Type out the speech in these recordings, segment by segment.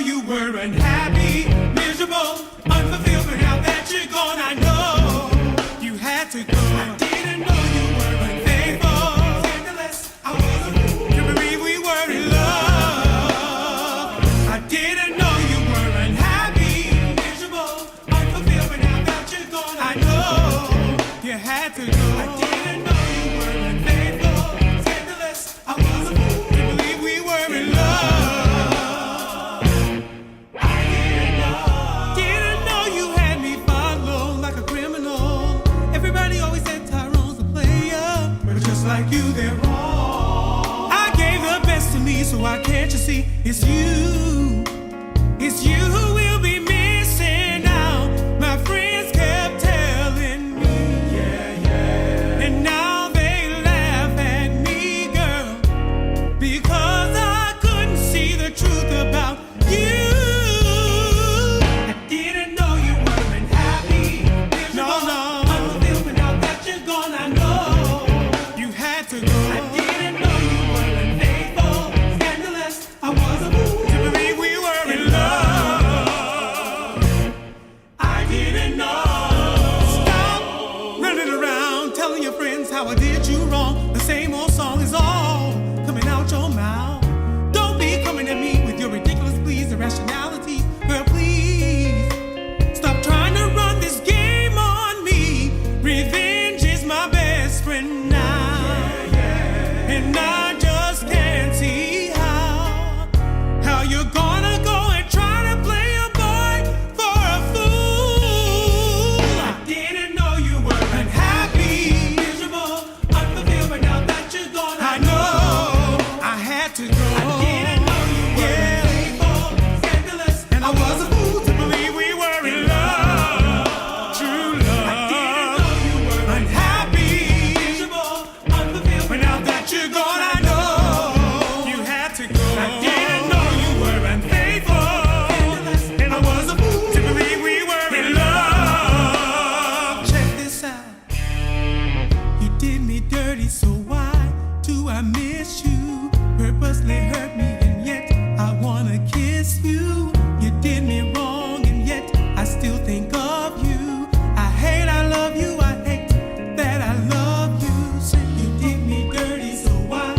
you were unhappy, miserable, unfulfilled, but now that you're gone, I know you had to go. I didn't know you were unfaithful, scandalous, I was a fool to believe we were in love. I didn't know you were unhappy, miserable, unfulfilled, but now that you're gone, I know you had to go. I didn't know you were unfaithful, scandalous, I was a fool to believe we were in love. Like you, they're wrong. I gave the best to me, so why can't you see it's you? It's you who will be missing out. My friends kept telling me, and now they laugh at me, girl, because I couldn't see the truth about you. I didn't know you weren't happy. No, unfulfilled, but now that you're gone, I know. I didn't know you were unfaithful, scandalous, I was a fool to believe we were in love. I didn't know. Stop running around telling your friends how I did you wrong. The same old song is all coming out your mouth. Don't be coming at me with your ridiculous pleas and irrationality. Girl, please stop trying to run this game on me. Revenge is my best friend now. And I just can't see how you're gonna go and try to play a boy for a fool. I didn't know you were unhappy, miserable, unfulfilled, but now that you're gone, I know I had to go. I didn't know you were unfaithful, scandalous, and I was a fool to believe we were in love, true love. I didn't know you were unhappy, miserable, unfulfilled, but now that you're gone, I know you had to go. I didn't know you were unfaithful, and I was a fool to believe we were in love. Check this out. You did me dirty, so why do I miss you? Purposely hurt me, and yet I wanna kiss you. You did me wrong, and yet I still think of you. I hate I love you, I hate that I love you. So you did me dirty, so why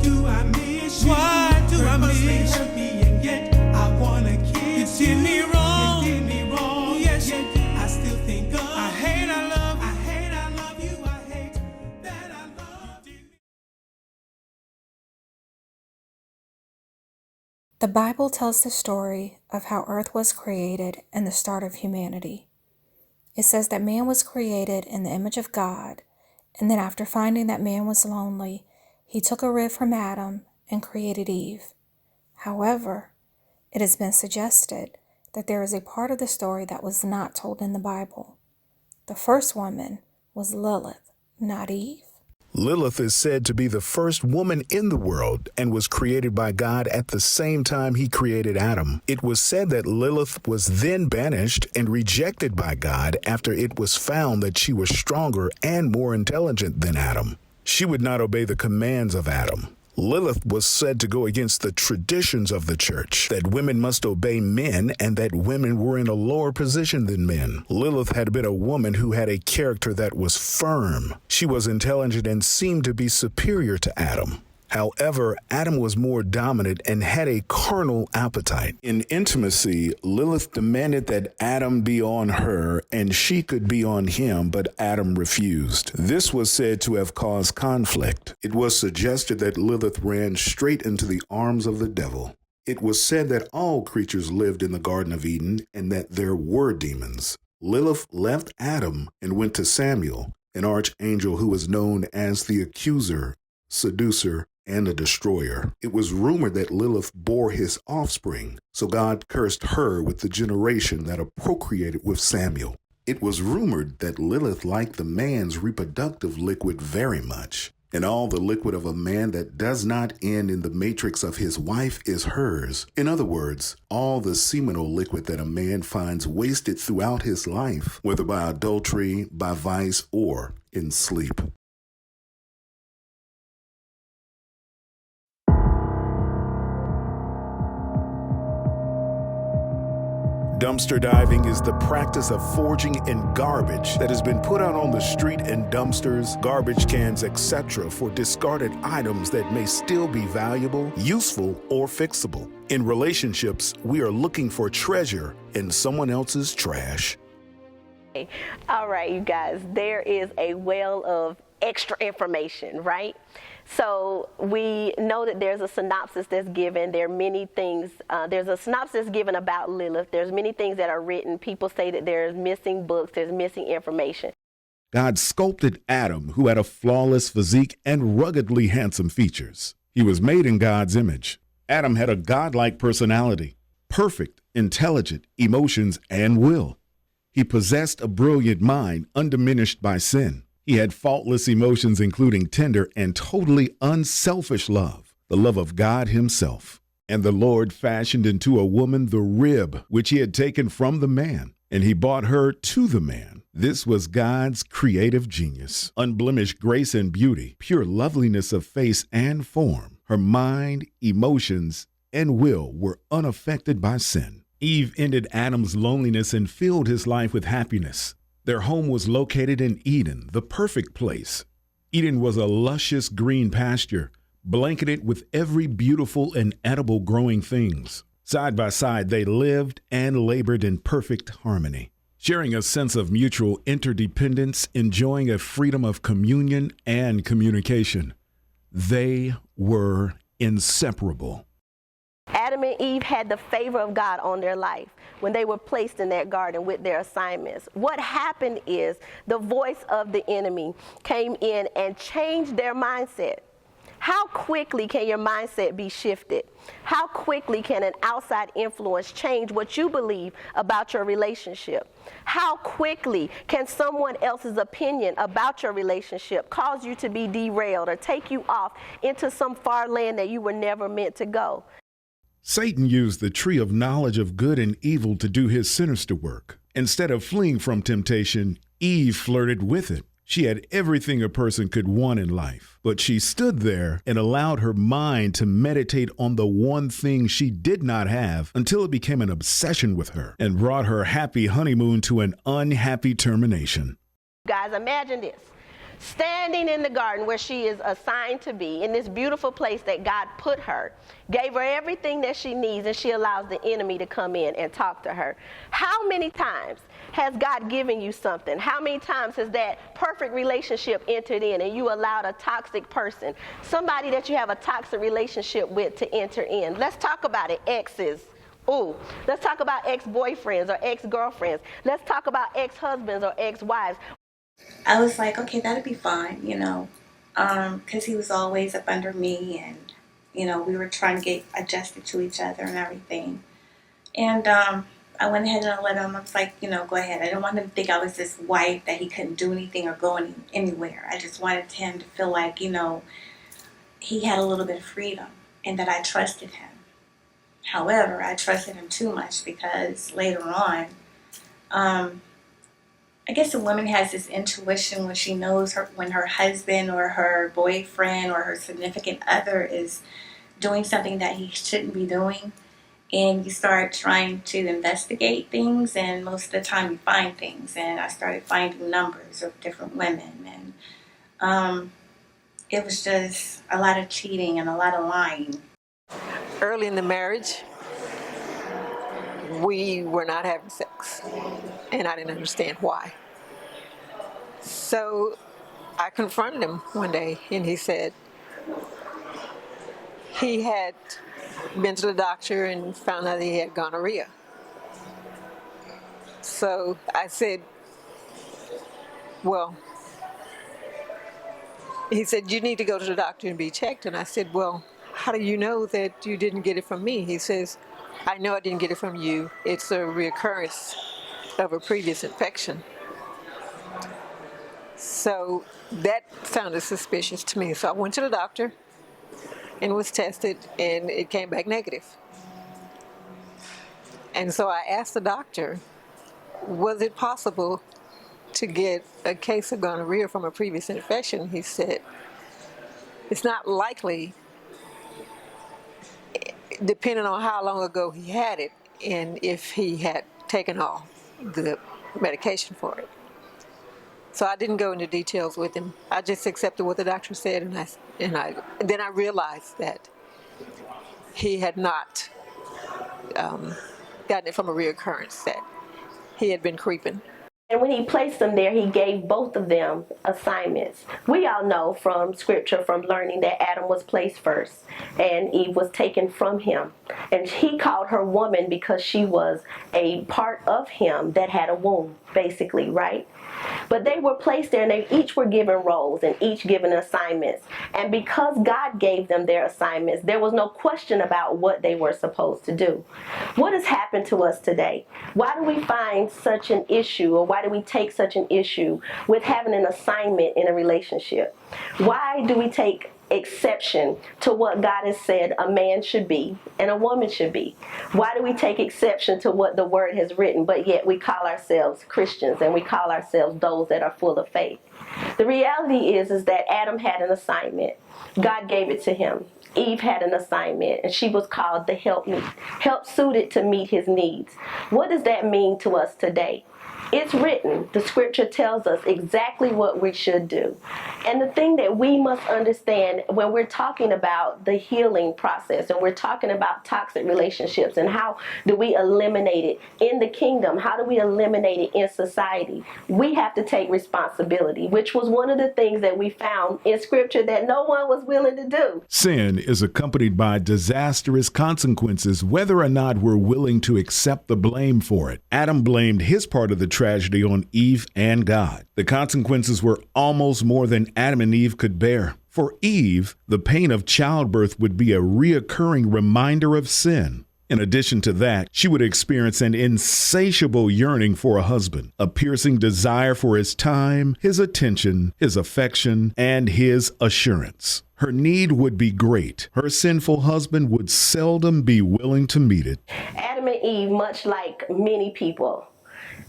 do I miss you? Why do I miss you? Hurt me, and yet I wanna kiss you. You did me wrong. You did me wrong. Yes, yet I still think of. I hate I love. I hate I love you. I hate that I love you. The Bible tells the story of how earth was created and the start of humanity. It says that man was created in the image of God, and then after finding that man was lonely, he took a rib from Adam and created Eve. However, it has been suggested that there is a part of the story that was not told in the Bible. The first woman was Lilith, not Eve. Lilith is said to be the first woman in the world and was created by God at the same time he created Adam. It was said that Lilith was then banished and rejected by God after it was found that she was stronger and more intelligent than Adam. She would not obey the commands of Adam. Lilith was said to go against the traditions of the church, that women must obey men and that women were in a lower position than men. Lilith had been a woman who had a character that was firm. She was intelligent and seemed to be superior to Adam. However, Adam was more dominant and had a carnal appetite. In intimacy, Lilith demanded that Adam be on her and she could be on him, but Adam refused. This was said to have caused conflict. It was suggested that Lilith ran straight into the arms of the devil. It was said that all creatures lived in the Garden of Eden and that there were demons. Lilith left Adam and went to Samuel, an archangel who was known as the accuser, seducer, and a destroyer. It was rumored that Lilith bore his offspring, so God cursed her with the generation that procreated with Samuel. It was rumored that Lilith liked the man's reproductive liquid very much, and all the liquid of a man that does not end in the matrix of his wife is hers. In other words, all the seminal liquid that a man finds wasted throughout his life, whether by adultery, by vice, or in sleep. Dumpster diving is the practice of foraging in garbage that has been put out on the street in dumpsters, garbage cans, etc. for discarded items that may still be valuable, useful, or fixable. In relationships, we are looking for treasure in someone else's trash. All right, you guys, there is a well of extra information, right? So we know that there's a synopsis that's given. There are many things. There's a synopsis given about Lilith. There's many things that are written. People say that there's missing books, there's missing information. God sculpted Adam, who had a flawless physique and ruggedly handsome features. He was made in God's image. Adam had a godlike personality, perfect, intelligent, emotions, and will. He possessed a brilliant mind, undiminished by sin. He had faultless emotions, including tender and totally unselfish love, the love of God himself. And the Lord fashioned into a woman the rib which he had taken from the man, and he brought her to the man. This was God's creative genius, unblemished grace and beauty, pure loveliness of face and form. Her mind, emotions, and will were unaffected by sin. Eve ended Adam's loneliness and filled his life with happiness. Their home was located in Eden, the perfect place. Eden was a luscious green pasture, blanketed with every beautiful and edible growing things. Side by side, they lived and labored in perfect harmony, sharing a sense of mutual interdependence, enjoying a freedom of communion and communication. They were inseparable. Adam and Eve had the favor of God on their life when they were placed in that garden with their assignments. What happened is the voice of the enemy came in and changed their mindset. How quickly can your mindset be shifted? How quickly can an outside influence change what you believe about your relationship? How quickly can someone else's opinion about your relationship cause you to be derailed or take you off into some far land that you were never meant to go? Satan used the tree of knowledge of good and evil to do his sinister work. Instead of fleeing from temptation, Eve flirted with it. She had everything a person could want in life, but she stood there and allowed her mind to meditate on the one thing she did not have until it became an obsession with her and brought her happy honeymoon to an unhappy termination. Guys, imagine this. Standing in the garden where she is assigned to be, in this beautiful place that God put her, gave her everything that she needs, and she allows the enemy to come in and talk to her. How many times has God given you something? How many times has that perfect relationship entered in and you allowed a toxic person, somebody that you have a toxic relationship with, to enter in? Let's talk about it, exes. Ooh, let's talk about ex-boyfriends or ex-girlfriends. Let's talk about ex-husbands or ex-wives. I was like, okay, that'd be fine, because he was always up under me, and, we were trying to get adjusted to each other and everything. And I went ahead and I let him, I was like, go ahead. I didn't want him to think I was this wife that he couldn't do anything or go anywhere. I just wanted him to feel like, he had a little bit of freedom and that I trusted him. However, I trusted him too much because later on, I guess a woman has this intuition when she knows when her husband or her boyfriend or her significant other is doing something that he shouldn't be doing, and you start trying to investigate things, and most of the time you find things. And I started finding numbers of different women, and it was just a lot of cheating and a lot of lying. Early in the marriage, we were not having sex, and I didn't understand why. So I confronted him one day, and he said he had been to the doctor and found out he had gonorrhea. So I said, well, he said, you need to go to the doctor and be checked. And I said, well, how do you know that you didn't get it from me? He says, I know I didn't get it from you. It's a reoccurrence of a previous infection. So that sounded suspicious to me. So I went to the doctor and was tested, and it came back negative. And so I asked the doctor, was it possible to get a case of gonorrhea from a previous infection? He said, it's not likely, depending on how long ago he had it and if he had taken all the medication for it. So I didn't go into details with him. I just accepted what the doctor said, and then I realized that he had not gotten it from a reoccurrence, that he had been creeping. And when he placed them there, he gave both of them assignments. We all know from scripture, from learning, that Adam was placed first and Eve was taken from him. And he called her woman because she was a part of him that had a womb, basically, right? But they were placed there and they each were given roles and each given assignments. And because God gave them their assignments, there was no question about what they were supposed to do. What has happened to us today? Why do we find such an issue, or why do we take such an issue with having an assignment in a relationship? Why do we take exception to what God has said a man should be and a woman should be? Why do we take exception to what the Word has written, but yet we call ourselves Christians and we call ourselves those that are full of faith? The reality is that Adam had an assignment. God gave it to him. Eve had an assignment, and she was called the help suited to meet his needs. What does that mean to us today? It's written. The scripture tells us exactly what we should do. And the thing that we must understand when we're talking about the healing process and we're talking about toxic relationships and how do we eliminate it in the kingdom, how do we eliminate it in society, we have to take responsibility, which was one of the things that we found in scripture that no one was willing to do. Sin is accompanied by disastrous consequences, whether or not we're willing to accept the blame for it. Adam blamed his part of the tragedy on Eve and God. The consequences were almost more than Adam and Eve could bear. For Eve, the pain of childbirth would be a reoccurring reminder of sin. In addition to that, she would experience an insatiable yearning for a husband, a piercing desire for his time, his attention, his affection, and his assurance. Her need would be great. Her sinful husband would seldom be willing to meet it. Adam and Eve, much like many people,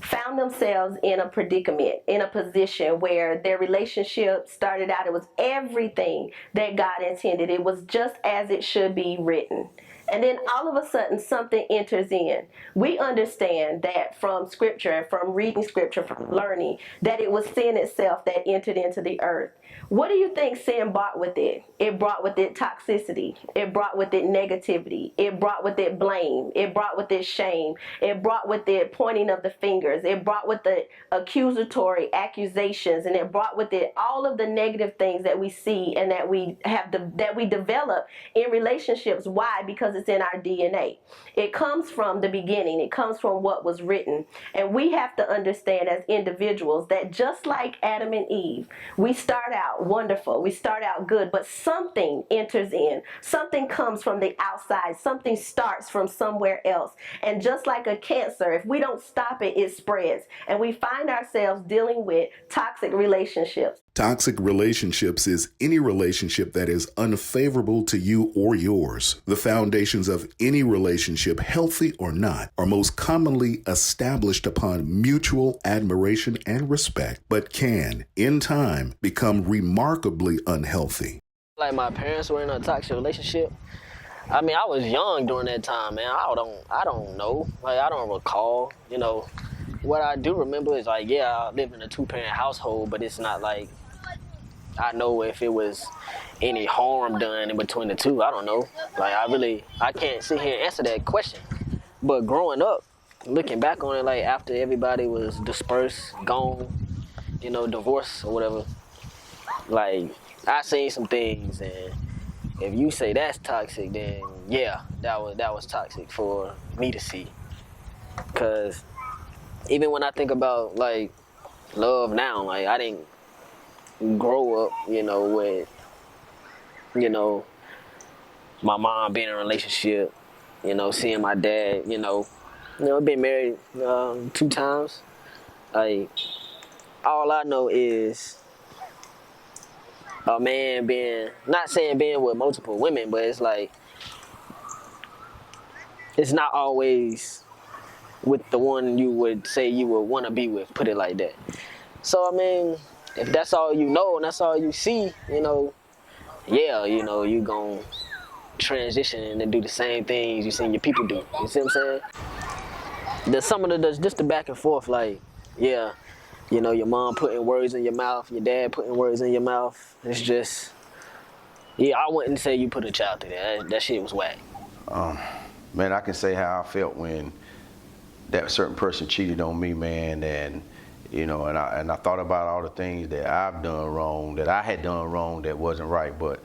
found themselves in a predicament, in a position where their relationship started out, it was everything that God intended. It was just as it should be written. And then all of a sudden something enters in. We understand that from scripture and from reading scripture, from learning, that it was sin itself that entered into the earth. What do you think sin brought with it? It brought with it toxicity. It brought with it negativity. It brought with it blame. It brought with it shame. It brought with it pointing of the fingers. It brought with it accusatory accusations, and it brought with it all of the negative things that we see and that we develop in relationships. Why? Because it's in our DNA. It comes from the beginning. It comes from what was written. And we have to understand as individuals that just like Adam and Eve, we start out wonderful. We start out good, but something enters in. Something comes from the outside. Something starts from somewhere else. And just like a cancer, if we don't stop it, it spreads. And we find ourselves dealing with toxic relationships. Toxic relationships is any relationship that is unfavorable to you or yours. The foundations of any relationship, healthy or not, are most commonly established upon mutual admiration and respect, but can, in time, become remarkably unhealthy. Like my parents were in a toxic relationship. I mean, I was young during that time, man. I don't know. Like, I don't recall, What I do remember is I live in a two-parent household, but it's not like I know if it was any harm done in between the two. I don't know. Like, I can't sit here and answer that question. But growing up, looking back on it, like after everybody was dispersed, gone, divorced or whatever, like I seen some things, and if you say that's toxic, then yeah, that was toxic for me to see. Cause even when I think about like love now, like I didn't grow up, with, my mom being in a relationship, seeing my dad, been married 2 times. Like, all I know is a man being with multiple women, but it's like, it's not always with the one you would say you would want to be with, put it like that. So, I mean, if that's all you know and that's all you see, you gon' transition and do the same things you seen your people do. You see what I'm saying? some of the just the back and forth, like, yeah, you know, your mom putting words in your mouth, your dad putting words in your mouth. It's just, yeah, I wouldn't say you put a child through that. That shit was whack. Man, I can say how I felt when that certain person cheated on me, man, and you know, and I thought about all the things that I've done wrong, that I had done wrong, that wasn't right. But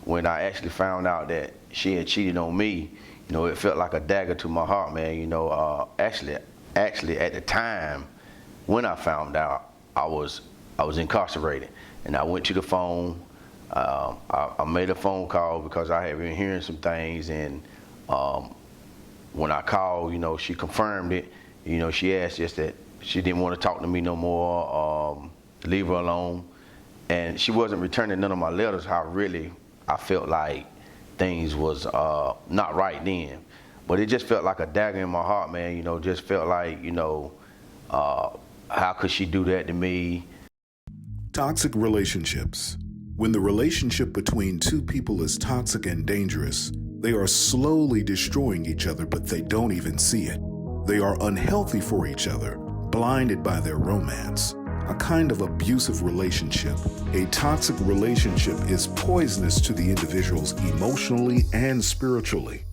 when I actually found out that she had cheated on me, you know, it felt like a dagger to my heart, man. You know, actually, at the time when I found out, I was incarcerated, and I went to the phone. I made a phone call because I had been hearing some things, and when I called, you know, she confirmed it. You know, she asked just that she didn't want to talk to me no more, leave her alone, and she wasn't returning none of my letters. How really I felt like things was not right then, but it just felt like a dagger in my heart, man. You know, just felt like, you know, how could she do that to me? Toxic relationships. When the relationship between two people is toxic and dangerous, they are slowly destroying each other, but they don't even see it. They are unhealthy for each other, blinded by their romance. A kind of abusive relationship. A toxic relationship is poisonous to the individuals emotionally and spiritually.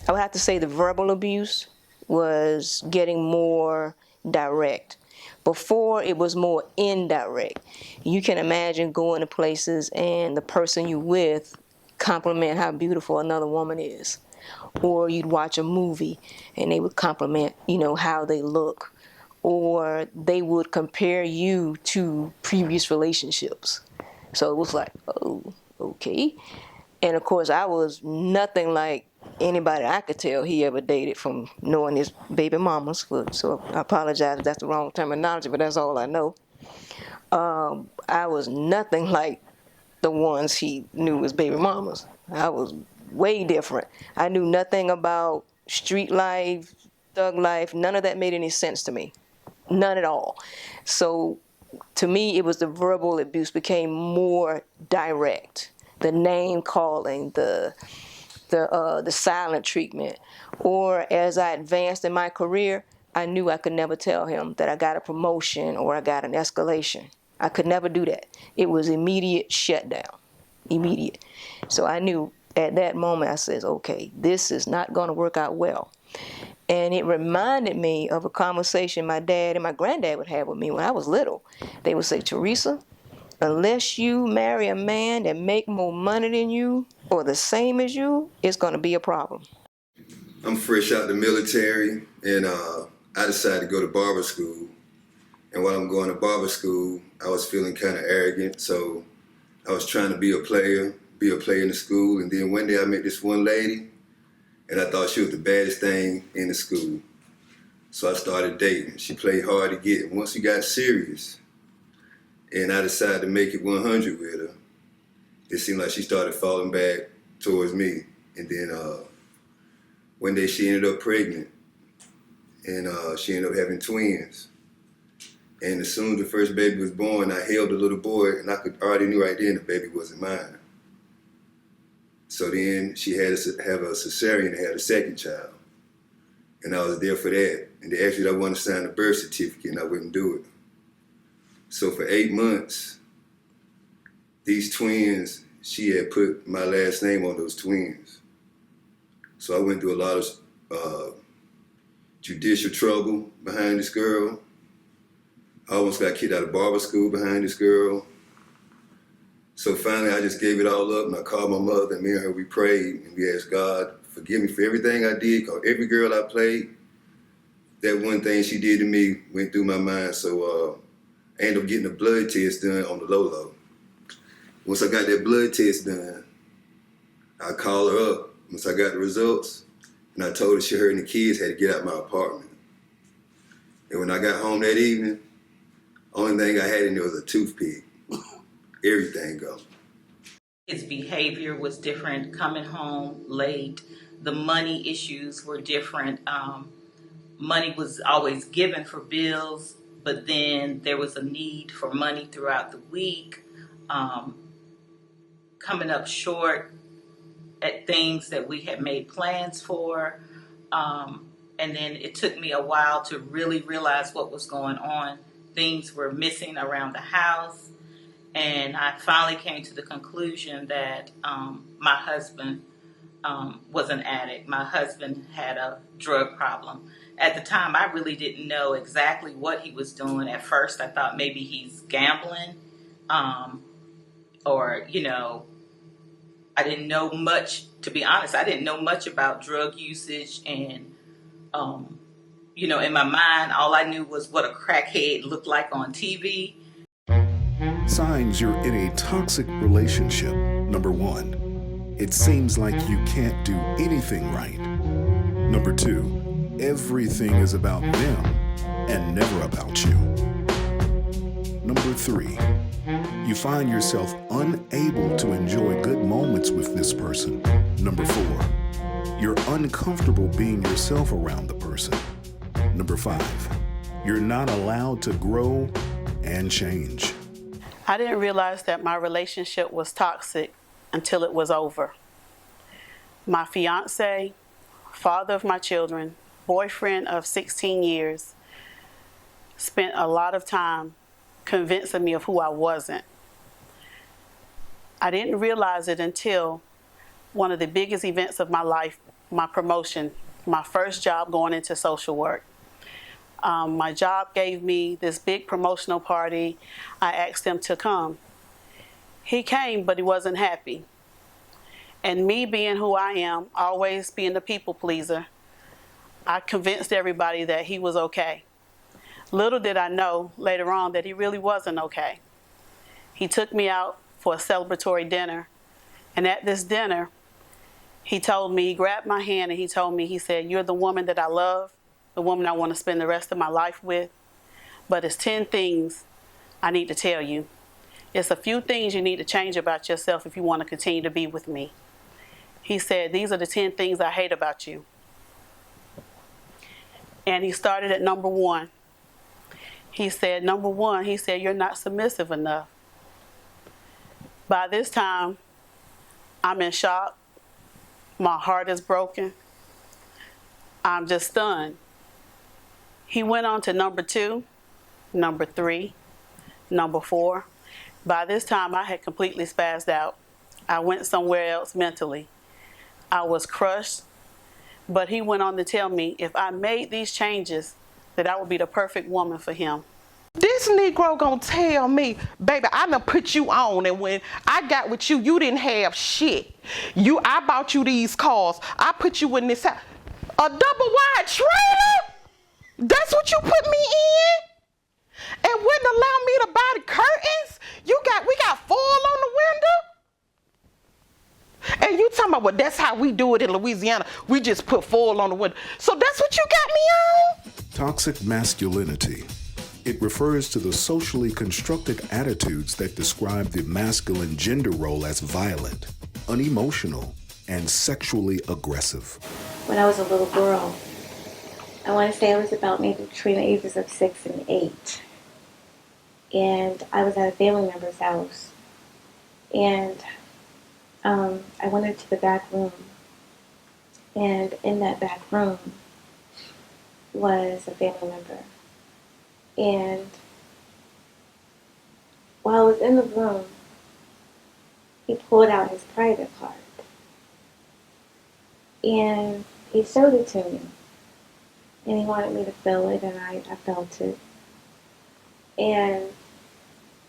I would have to say the verbal abuse was getting more direct. Before, it was more indirect. You can imagine going to places and the person you with compliment how beautiful another woman is. Or you'd watch a movie and they would compliment, you know, how they look. Or they would compare you to previous relationships. So it was like, oh, okay. And of course, I was nothing like anybody I could tell he ever dated from knowing his baby mamas. So I apologize if that's the wrong terminology, but that's all I know. I was nothing like the ones he knew as baby mamas. I was way different. I knew nothing about street life, thug life. None of that made any sense to me. None at all. So to me, it was the verbal abuse became more direct. The name calling, the silent treatment. Or as I advanced in my career, I knew I could never tell him that I got a promotion or I got an escalation. I could never do that. It was immediate shutdown, immediate. So I knew at that moment, I said, okay, this is not going to work out well. And it reminded me of a conversation my dad and my granddad would have with me when I was little. They would say, Teresa, unless you marry a man that make more money than you or the same as you, it's going to be a problem. I'm fresh out the military, and I decided to go to barber school. And while I'm going to barber school, I was feeling kind of arrogant, so I was trying to be a player in the school. And then one day I met this one lady, and I thought she was the baddest thing in the school. So I started dating. She played hard to get, and once we got serious, and I decided to make it 100 with her, it seemed like she started falling back towards me. And then one day she ended up pregnant, and she ended up having twins. And as soon as the first baby was born, I held the little boy, and I already knew right then the baby wasn't mine. So then she had to have a cesarean and had a second child. And I was there for that. And they asked me if I wanted to sign a birth certificate, and I wouldn't do it. So for 8 months, these twins, she had put my last name on those twins. So I went through a lot of judicial trouble behind this girl. I almost got kicked out of barber school behind this girl. So finally, I just gave it all up, and I called my mother, and me and her, we prayed, and we asked God, forgive me for everything I did, because every girl I played, that one thing she did to me went through my mind. So I ended up getting a blood test done on the low. Once I got that blood test done, I called her up once I got the results, and I told her and the kids had to get out of my apartment. And when I got home that evening, only thing I had in there was a toothpick. Everything gone. His behavior was different, coming home late. The money issues were different. Money was always given for bills, but then there was a need for money throughout the week. Coming up short at things that we had made plans for. And then it took me a while to really realize what was going on. Things were missing around the house. And I finally came to the conclusion that my husband was an addict. My husband had a drug problem. At the time, I really didn't know exactly what he was doing. At first, I thought maybe he's gambling, or, I didn't know much, to be honest. I didn't know much about drug usage, and, in my mind, all I knew was what a crackhead looked like on TV. Signs you're in a toxic relationship. Number 1, it seems like you can't do anything right. Number 2, everything is about them and never about you. Number 3, you find yourself unable to enjoy good moments with this person. Number 4, you're uncomfortable being yourself around the person. Number 5, you're not allowed to grow and change. I didn't realize that my relationship was toxic until it was over. My fiance, father of my children, boyfriend of 16 years, spent a lot of time convincing me of who I wasn't. I didn't realize it until one of the biggest events of my life, my promotion, my first job going into social work. My job gave me this big promotional party. I asked him to come. He came, but he wasn't happy. And me being who I am, always being the people pleaser, I convinced everybody that he was okay. Little did I know later on that he really wasn't okay. He took me out for a celebratory dinner. And at this dinner, he grabbed my hand and he told me, he said, "You're the woman that I love, the woman I want to spend the rest of my life with. But it's 10 things I need to tell you. It's a few things you need to change about yourself if you want to continue to be with me." He said, "These are the 10 things I hate about you." And he started at number 1. He said, number 1, he said, "You're not submissive enough." By this time, I'm in shock. My heart is broken. I'm just stunned. He went on to number 2, number 3, number 4. By this time, I had completely spazzed out. I went somewhere else mentally. I was crushed, but he went on to tell me if I made these changes, that I would be the perfect woman for him. This Negro gonna tell me, "Baby, I done put you on, and when I got with you, you didn't have shit. I bought you these cars. I put you in this house. A double wide trailer? That's what you put me in? And wouldn't allow me to buy the curtains? We got foil on the window? And you talking about, well, that's how we do it in Louisiana. We just put foil on the window. So that's what you got me on?" Toxic masculinity. It refers to the socially constructed attitudes that describe the masculine gender role as violent, unemotional, and sexually aggressive. When I was a little girl, I want to say I was about maybe between the ages of 6 and 8. And I was at a family member's house. And I went into the back room. And in that back room was a family member. And while I was in the room, he pulled out his private card. And he showed it to me. And he wanted me to fill it, and I felt it. And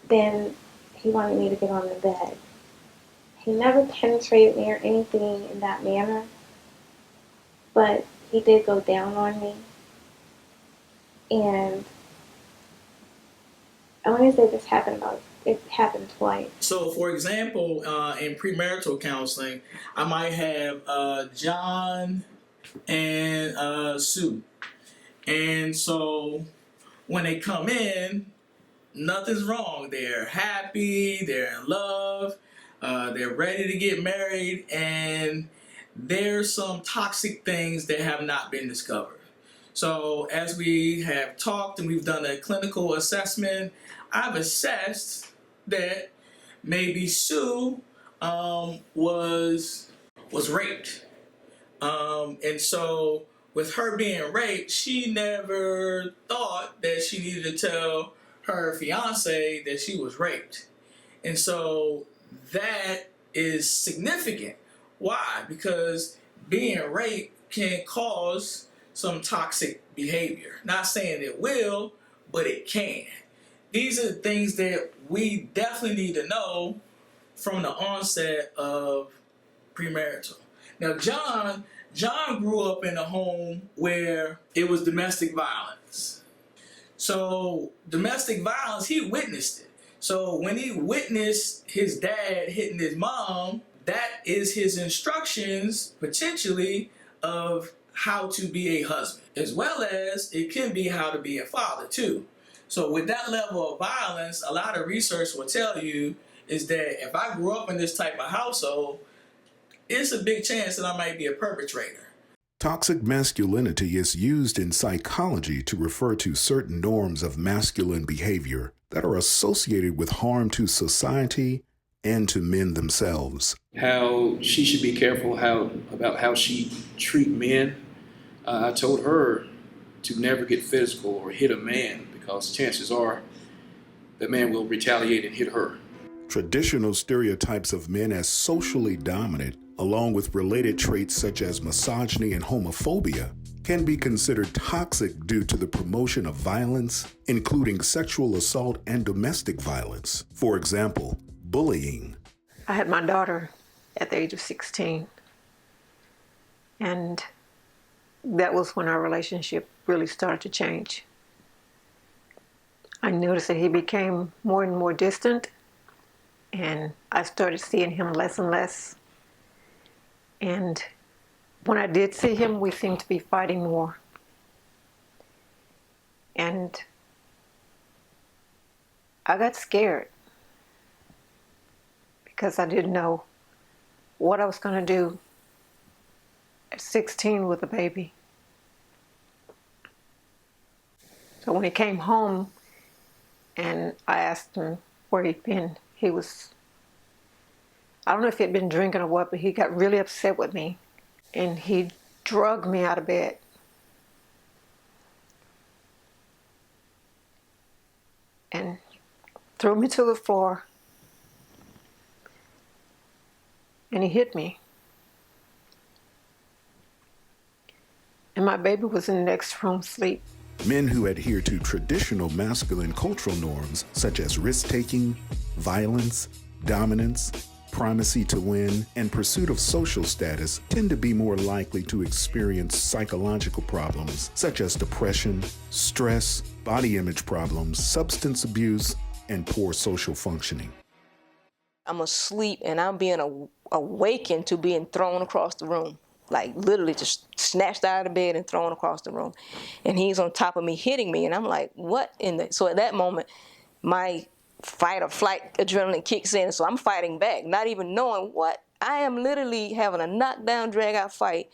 then he wanted me to get on the bed. He never penetrated me or anything in that manner, but he did go down on me. And I want to say it happened twice. So, for example, in premarital counseling, I might have John and Sue. And so when they come in, nothing's wrong. They're happy, they're in love, they're ready to get married, and there's some toxic things that have not been discovered. So as we have talked and we've done a clinical assessment, I've assessed that maybe Sue was raped. And so with her being raped, she never thought that she needed to tell her fiance that she was raped. And so that is significant. Why? Because being raped can cause some toxic behavior. Not saying it will, but it can. These are the things that we definitely need to know from the onset of premarital. Now, John grew up in a home where it was domestic violence. So domestic violence, he witnessed it. So when he witnessed his dad hitting his mom, that is his instructions, potentially, of how to be a husband, as well as it can be how to be a father, too. So with that level of violence, a lot of research will tell you is that if I grew up in this type of household, it's a big chance that I might be a perpetrator. Toxic masculinity is used in psychology to refer to certain norms of masculine behavior that are associated with harm to society and to men themselves. How she should be careful about how she treat men. I told her to never get physical or hit a man because chances are the man will retaliate and hit her. Traditional stereotypes of men as socially dominant, along with related traits such as misogyny and homophobia, can be considered toxic due to the promotion of violence, including sexual assault and domestic violence. For example, bullying. I had my daughter at the age of 16, and that was when our relationship really started to change. I noticed that he became more and more distant, and I started seeing him less and less. And when I did see him, we seemed to be fighting more. And I got scared because I didn't know what I was going to do at 16 with a baby. So when he came home and I asked him where he'd been, I don't know if he'd been drinking or what, but he got really upset with me. And he dragged me out of bed. And threw me to the floor. And he hit me. And my baby was in the next room asleep. Men who adhere to traditional masculine cultural norms such as risk-taking, violence, dominance, primacy to win, and pursuit of social status tend to be more likely to experience psychological problems such as depression, stress, body image problems, substance abuse, and poor social functioning. I'm asleep and I'm being awakened to being thrown across the room. Like literally just snatched out of bed and thrown across the room. And he's on top of me hitting me. And I'm like, what in the... So at that moment, my fight or flight adrenaline kicks in. So I'm fighting back, not even knowing what. I am literally having a knockdown, drag out fight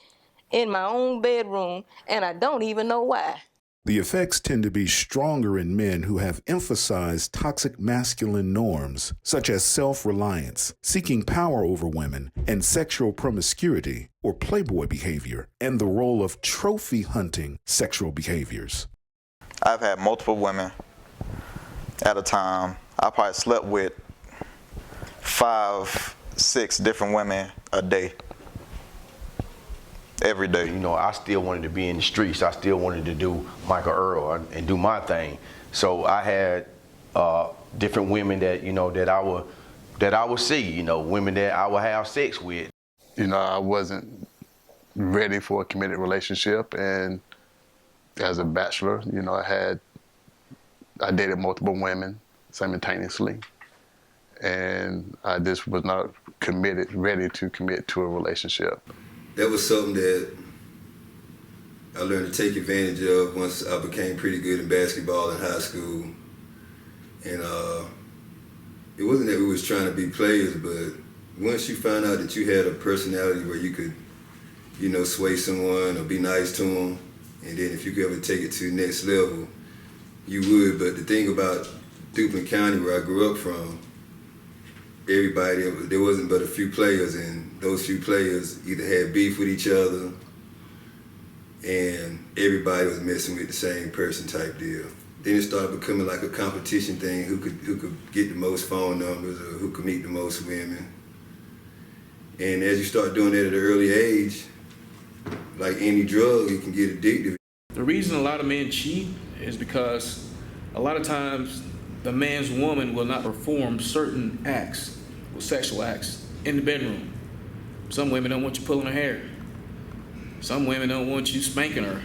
in my own bedroom. And I don't even know why. The effects tend to be stronger in men who have emphasized toxic masculine norms, such as self-reliance, seeking power over women, and sexual promiscuity, or playboy behavior, and the role of trophy hunting sexual behaviors. I've had multiple women at a time. I probably slept with 5, 6 different women a day. Every day. You know, I still wanted to be in the streets. I still wanted to do Michael Earl and do my thing. So I had different women that, you know, that I would see, you know, women that I would have sex with. You know, I wasn't ready for a committed relationship, and as a bachelor, you know, I dated multiple women simultaneously, and I just was not ready to commit to a relationship. That was something that I learned to take advantage of once I became pretty good in basketball in high school. And it wasn't that we was trying to be players, but once you found out that you had a personality where you could, you know, sway someone or be nice to them, and then if you could ever take it to the next level, you would. But the thing about Duplin County, where I grew up from, there wasn't but a few players, and those few players either had beef with each other and everybody was messing with the same person type deal. Then it started becoming like a competition thing, who could get the most phone numbers or who could meet the most women. And as you start doing that at an early age, like any drug, it can get addictive. The reason a lot of men cheat is because a lot of times the man's woman will not perform certain acts, sexual acts, in the bedroom. Some women don't want you pulling her hair. Some women don't want you spanking her.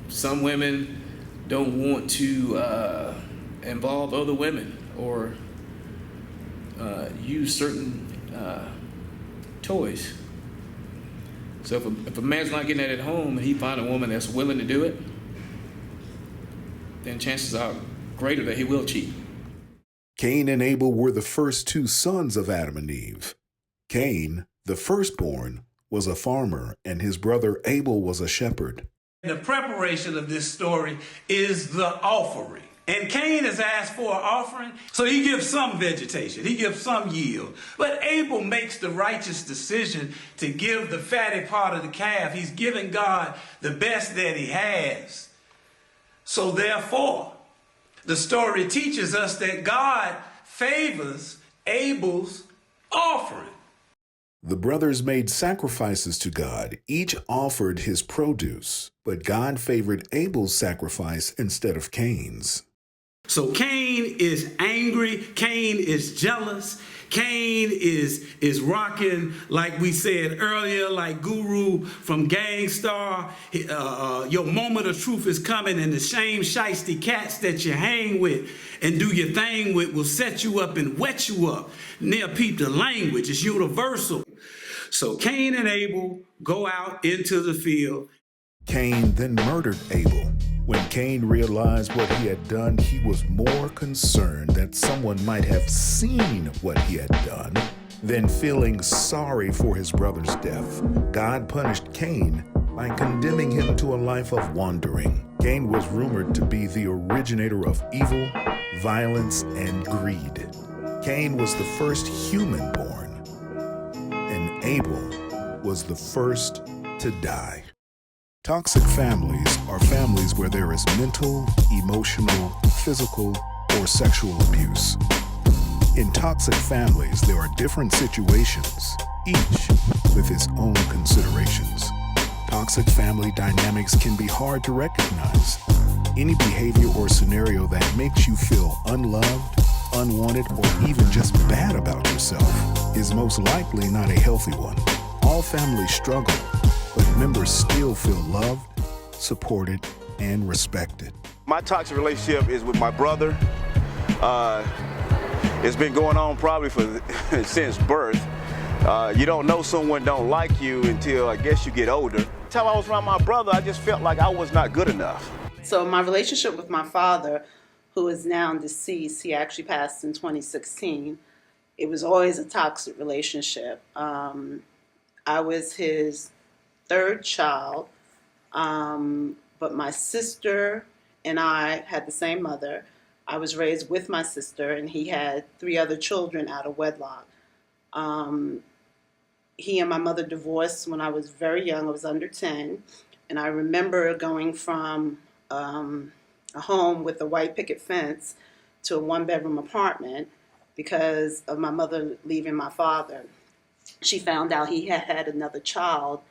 Some women don't want to involve other women or use certain toys. So if a man's not getting that at home and he find a woman that's willing to do it, then chances are greater that he will cheat. Cain and Abel were the first two sons of Adam and Eve. Cain, the firstborn, was a farmer, and his brother Abel was a shepherd. The preparation of this story is the offering. And Cain is asked for an offering, so he gives some vegetation, he gives some yield. But Abel makes the righteous decision to give the fatty part of the calf. He's giving God the best that he has. So therefore, the story teaches us that God favors Abel's offering. The brothers made sacrifices to God. Each offered his produce, but God favored Abel's sacrifice instead of Cain's. So Cain is angry, Cain is jealous, Cain is rocking, like we said earlier, like Guru from Gang Starr. Your moment of truth is coming, and the shame shiesty cats that you hang with and do your thing with will set you up and wet you up. Near peep the language, it's universal. So Cain and Abel go out into the field. Cain then murdered Abel. When Cain realized what he had done, he was more concerned that someone might have seen what he had done than feeling sorry for his brother's death. God punished Cain by condemning him to a life of wandering. Cain was rumored to be the originator of evil, violence, and greed. Cain was the first human born, and Abel was the first to die. Toxic families are families where there is mental, emotional, physical, or sexual abuse. In toxic families, there are different situations, each with its own considerations. Toxic family dynamics can be hard to recognize. Any behavior or scenario that makes you feel unloved, unwanted, or even just bad about yourself is most likely not a healthy one. All families struggle, but members still feel loved, supported, and respected. My toxic relationship is with my brother. It's been going on probably since birth. You don't know someone don't like you until I guess you get older. Until I was around my brother, I just felt like I was not good enough. So my relationship with my father, who is now deceased, he actually passed in 2016. It was always a toxic relationship. I was his third child, but my sister and I had the same mother. I was raised with my sister, and he had 3 other children out of wedlock. He and my mother divorced when I was very young. I was under 10, and I remember going from a home with a white picket fence to a 1-bedroom apartment because of my mother leaving my father. She found out he had another child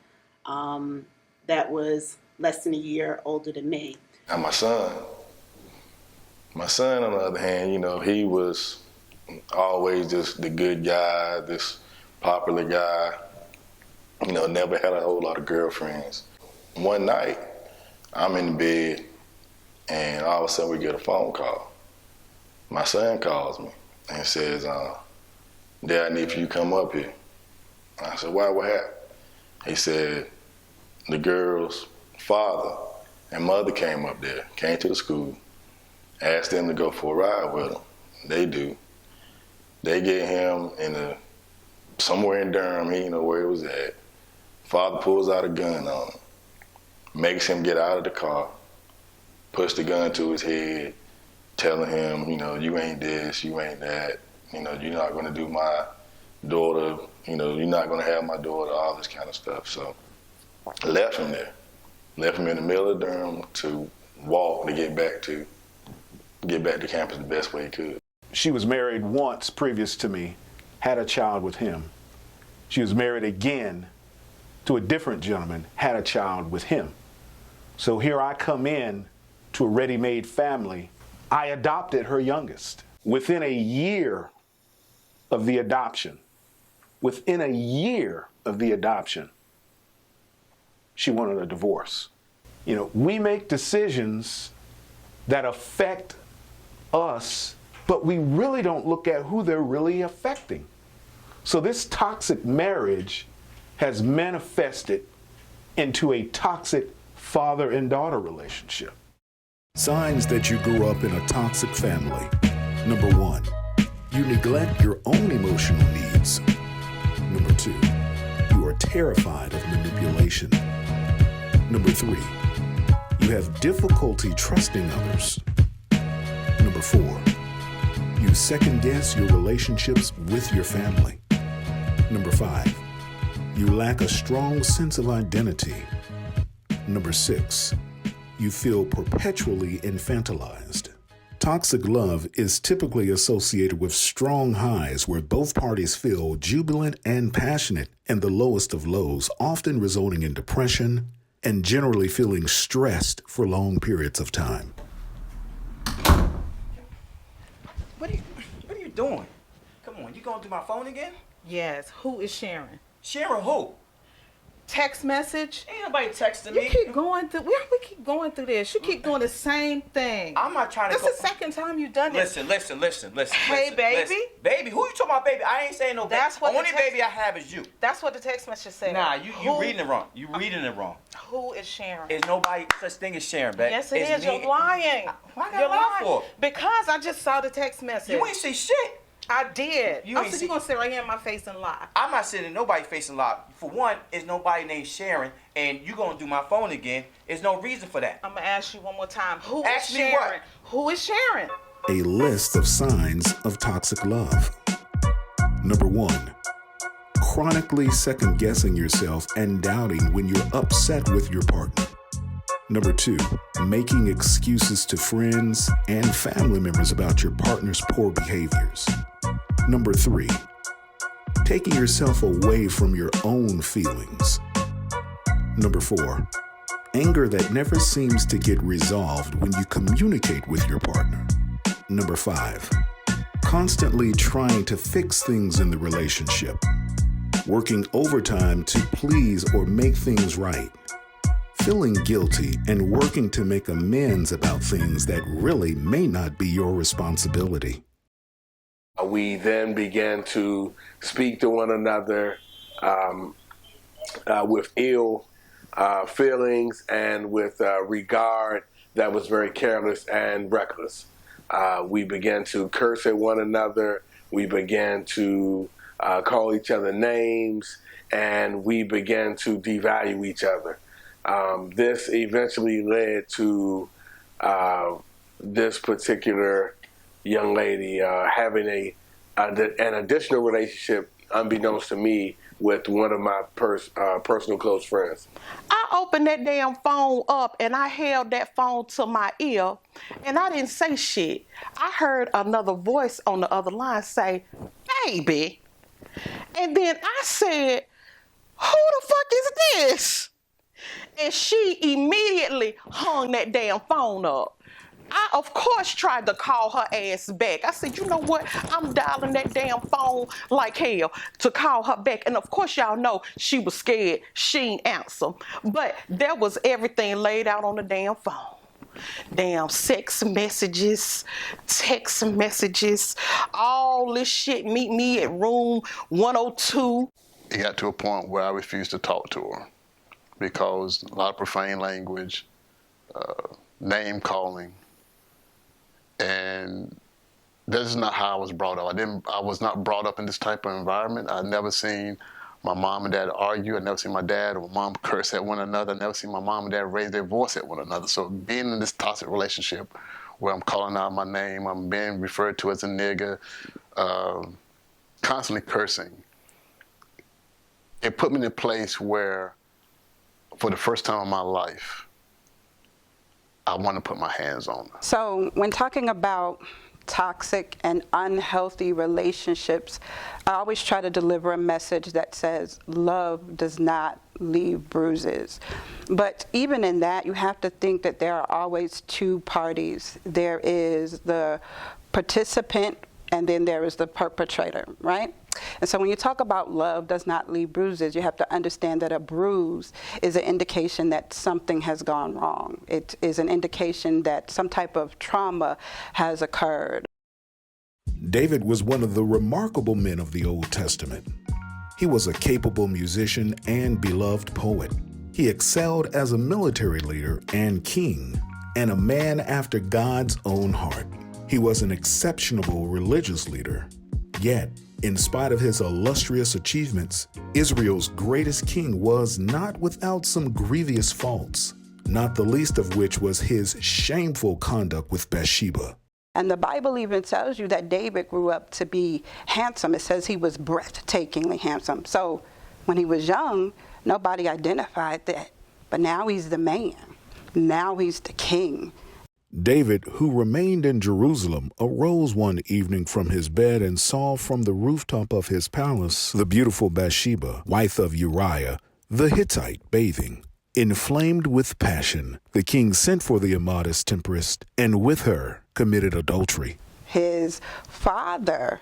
that was less than a year older than me. And my son on the other hand, you know, he was always just the good guy, this popular guy, you know, never had a whole lot of girlfriends. One night, I'm in the bed, and all of a sudden we get a phone call. My son calls me and says, Dad, I need for you to come up here. I said, why, what happened? He said, the girl's father and mother came up there, came to the school, asked them to go for a ride with him. They do. They get him somewhere in Durham, he didn't know where it was at. Father pulls out a gun on him, makes him get out of the car, puts the gun to his head, telling him, you know, you ain't this, you ain't that, you know, you're not gonna do my daughter, you know, you're not gonna have my daughter, all this kind of stuff. So left him there. Left him in the middle of Durham to walk to get back to campus the best way he could. She was married once previous to me, had a child with him. She was married again to a different gentleman, had a child with him. So here I come in to a ready-made family. I adopted her youngest. Within a year of the adoption, she wanted a divorce. You know, we make decisions that affect us, but we really don't look at who they're really affecting. So this toxic marriage has manifested into a toxic father and daughter relationship. Signs that you grew up in a toxic family. Number 1, you neglect your own emotional needs. Number 2, you are terrified of manipulation. Number 3, you have difficulty trusting others. Number 4, you second guess your relationships with your family. Number 5, you lack a strong sense of identity. Number 6, you feel perpetually infantilized. Toxic love is typically associated with strong highs where both parties feel jubilant and passionate, and the lowest of lows, often resulting in depression and generally feeling stressed for long periods of time. What are you doing? Come on, you going through my phone again? Yes, who is Sharon? Sharon who? Text message? Ain't nobody texting me. You keep going through, we keep going through this. You keep doing the same thing. I'm not trying to This is the second time you've done this. Listen. Hey, baby. Listen. Baby, who you talking about, baby? I ain't saying no baby. That's what the only baby I have is you. That's what the text message said. Nah, you reading it wrong. You reading it wrong. Who is Sharon? There's nobody such thing as Sharon, baby. Yes, it is. Me. You're lying. Why I gotta lie for? Because I just saw the text message. You ain't see shit. I did. You So you gonna sit right here in my face and lie? I'm not sitting in nobody's face and lie. For one, there's nobody named Sharon, and you gonna do my phone again. There's no reason for that. I'm gonna ask you one more time. Who Ask is me Sharon? what? Who is Sharon? A list of signs of toxic love. Number 1, chronically second-guessing yourself and doubting when you're upset with your partner. Number 2, making excuses to friends and family members about your partner's poor behaviors. Number 3, taking yourself away from your own feelings. Number 4, anger that never seems to get resolved when you communicate with your partner. Number 5, constantly trying to fix things in the relationship, working overtime to please or make things right, feeling guilty and working to make amends about things that really may not be your responsibility. We then began to speak to one another with ill feelings and with regard that was very careless and reckless. We began to curse at one another. We began to call each other names, and we began to devalue each other. This eventually led to this particular young lady having an additional relationship, unbeknownst to me, with one of my personal close friends. I opened that damn phone up and I held that phone to my ear and I didn't say shit. I heard another voice on the other line say, "Baby." And then I said, "Who the fuck is this?" And she immediately hung that damn phone up. I, of course, tried to call her ass back. I said, "You know what? I'm dialing that damn phone like hell to call her back." And of course, y'all know she was scared. She ain't answer. But there was everything laid out on the damn phone. Damn sex messages, text messages, all this shit. Meet me at room 102. It got to a point where I refused to talk to her because a lot of profane language, name calling. And this is not how I was brought up. I was not brought up in this type of environment. I'd never seen my mom and dad argue. I'd never seen my dad or mom curse at one another. I'd never seen my mom and dad raise their voice at one another. So being in this toxic relationship where I'm calling out my name, I'm being referred to as a nigga, constantly cursing, it put me in a place where for the first time in my life, I want to put my hands on her. So when talking about toxic and unhealthy relationships, I always try to deliver a message that says love does not leave bruises. But even in that, you have to think that there are always two parties. There is the participant and then there is the perpetrator, right? And so when you talk about love does not leave bruises, you have to understand that a bruise is an indication that something has gone wrong. It is an indication that some type of trauma has occurred. David was one of the remarkable men of the Old Testament. He was a capable musician and beloved poet. He excelled as a military leader and king, and a man after God's own heart. He was an exceptional religious leader. Yet, in spite of his illustrious achievements, Israel's greatest king was not without some grievous faults, not the least of which was his shameful conduct with Bathsheba. And the Bible even tells you that David grew up to be handsome. It says he was breathtakingly handsome. So when he was young, nobody identified that. But now he's the man. Now he's the king. David, who remained in Jerusalem, arose one evening from his bed and saw from the rooftop of his palace the beautiful Bathsheba, wife of Uriah, the Hittite, bathing. Inflamed with passion, the king sent for the immodest temptress, and with her committed adultery. His father,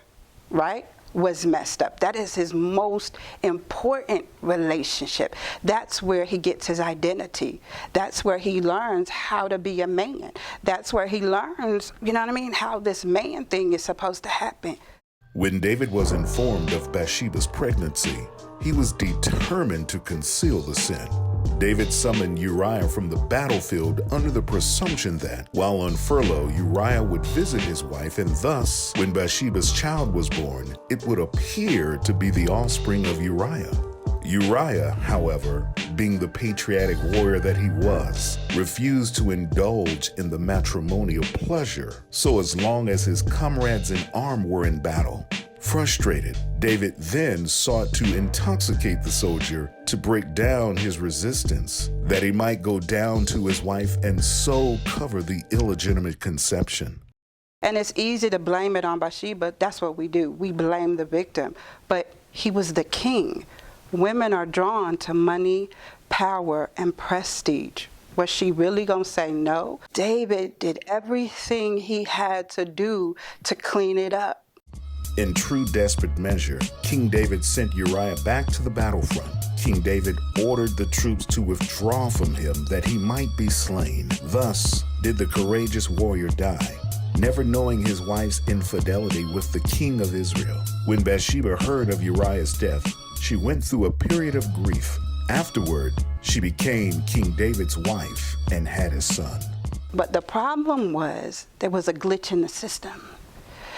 right, was messed up. That is his most important relationship. That's where he gets his identity. That's where he learns how to be a man. That's where he learns, you know what I mean, how this man thing is supposed to happen. When David was informed of Bathsheba's pregnancy, he was determined to conceal the sin. David summoned Uriah from the battlefield under the presumption that, while on furlough, Uriah would visit his wife, and thus, when Bathsheba's child was born, it would appear to be the offspring of Uriah. Uriah, however, being the patriotic warrior that he was, refused to indulge in the matrimonial pleasure, so as long as his comrades in arms were in battle. Frustrated, David then sought to intoxicate the soldier to break down his resistance, that he might go down to his wife and so cover the illegitimate conception. And it's easy to blame it on Bathsheba. That's what we do. We blame the victim. But he was the king. Women are drawn to money, power, and prestige. Was she really going to say no? David did everything he had to do to clean it up. In true desperate measure, King David sent Uriah back to the battlefront. King David ordered the troops to withdraw from him that he might be slain. Thus did the courageous warrior die, never knowing his wife's infidelity with the king of Israel. When Bathsheba heard of Uriah's death, she went through a period of grief. Afterward, she became King David's wife and had his son. But the problem was there was a glitch in the system.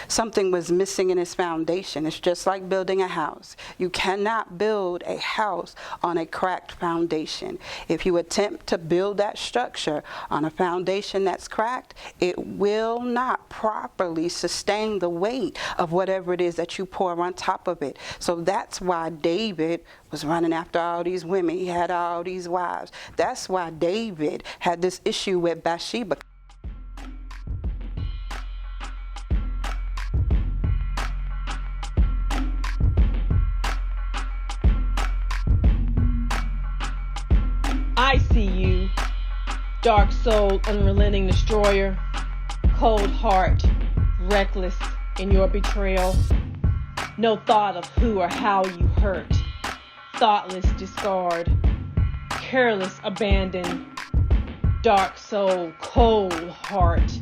Something was missing in its foundation. It's just like building a house. You cannot build a house on a cracked foundation. If you attempt to build that structure on a foundation that's cracked, it will not properly sustain the weight of whatever it is that you pour on top of it. So that's why David was running after all these women. He had all these wives. That's why David had this issue with Bathsheba. I see you, dark soul, unrelenting destroyer, cold heart, reckless in your betrayal. No thought of who or how you hurt, thoughtless discard, careless abandon, dark soul, cold heart,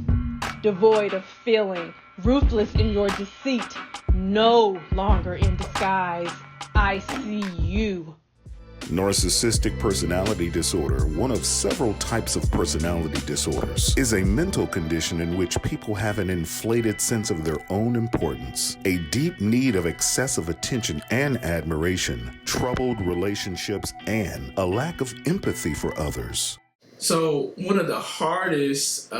devoid of feeling, ruthless in your deceit, no longer in disguise. I see you. Narcissistic personality disorder, one of several types of personality disorders, is a mental condition in which people have an inflated sense of their own importance, a deep need of excessive attention and admiration, troubled relationships, and a lack of empathy for others. So one of the hardest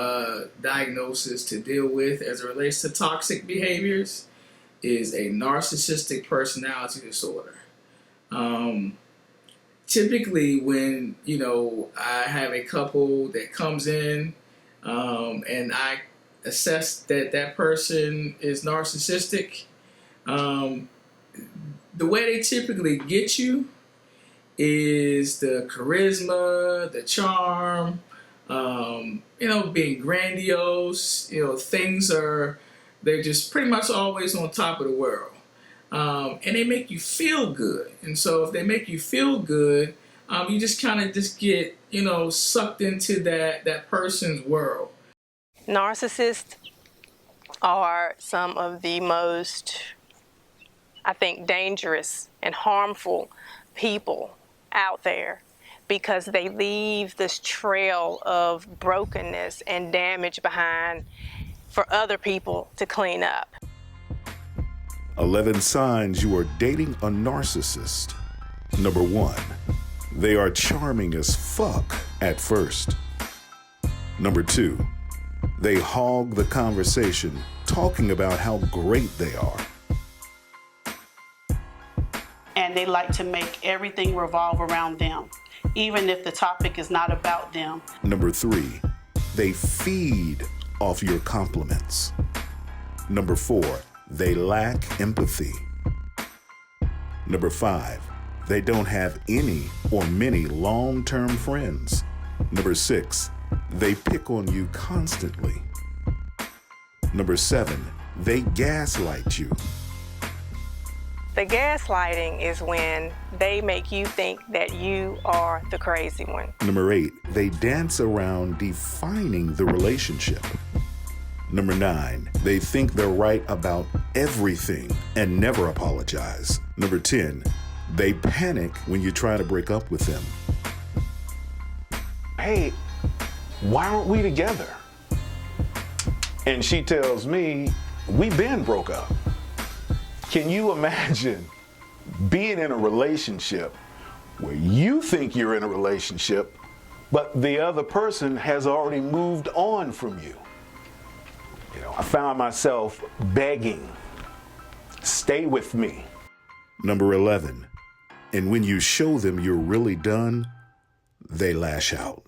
diagnoses to deal with as it relates to toxic behaviors is a narcissistic personality disorder. typically when, I have a couple that comes in and I assess that that person is narcissistic, the way they typically get you is the charisma, the charm, being grandiose. They're just pretty much always on top of the world. And they make you feel good. And so if they make you feel good, you just kind of just get, sucked into that person's world. Narcissists are some of the most, I think, dangerous and harmful people out there because they leave this trail of brokenness and damage behind for other people to clean up. 11 signs you are dating a narcissist. Number 1, they are charming as fuck at first. Number 2, they hog the conversation, talking about how great they are. And they like to make everything revolve around them, even if the topic is not about them. Number 3, they feed off your compliments. Number 4, they lack empathy. Number 5, they don't have any or many long-term friends. Number 6, they pick on you constantly. Number 7, they gaslight you. The gaslighting is when they make you think that you are the crazy one. Number 8, they dance around defining the relationship. Number 9, they think they're right about everything and never apologize. Number 10, they panic when you try to break up with them. Hey, why aren't we together? And she tells me, we been broke up. Can you imagine being in a relationship where you think you're in a relationship, but the other person has already moved on from you? I found myself begging, stay with me. Number 11, and when you show them you're really done, they lash out.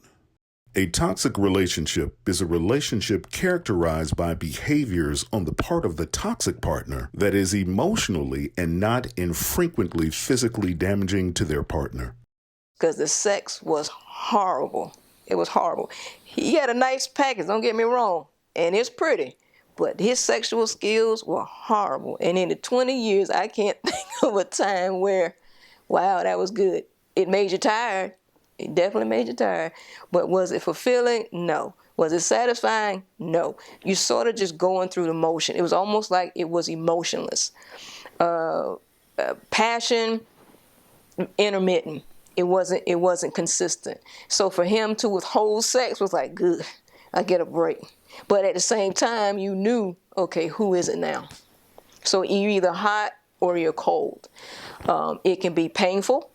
A toxic relationship is a relationship characterized by behaviors on the part of the toxic partner that is emotionally and not infrequently physically damaging to their partner. Because the sex was horrible. It was horrible. He had a nice package, don't get me wrong, and it's pretty. But his sexual skills were horrible. And in the 20 years, I can't think of a time where, wow, that was good. It made you tired. It definitely made you tired. But was it fulfilling? No. Was it satisfying? No. You sort of just going through the motion. It was almost like it was emotionless. Passion, intermittent. It wasn't consistent. So for him to withhold sex was like, good, I get a break. But at the same time, you knew, okay, who is it now? So you're either hot or you're cold. It can be painful,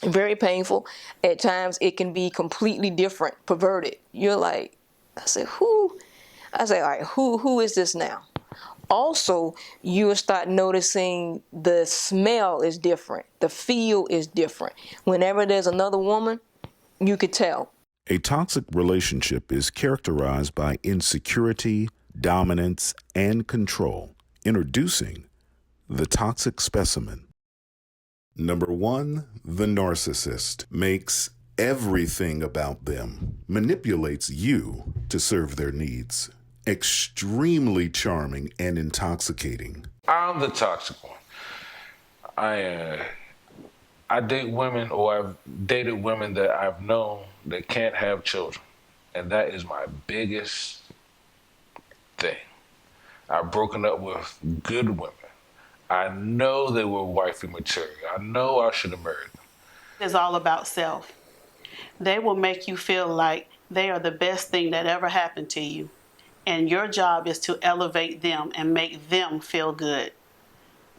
very painful. At times, it can be completely different, perverted. You're like, I say, who? I say, all right, who is this now? Also, you will start noticing the smell is different. The feel is different. Whenever there's another woman, you could tell. A toxic relationship is characterized by insecurity, dominance, and control. Introducing the toxic specimen. Number 1, the narcissist makes everything about them, manipulates you to serve their needs. Extremely charming and intoxicating. I'm the toxic one. I date women, or I've dated women that I've known that can't have children. And that is my biggest thing. I've broken up with good women. I know they were wifey material. I know I should have married them. It's all about self. They will make you feel like they are the best thing that ever happened to you. And your job is to elevate them and make them feel good.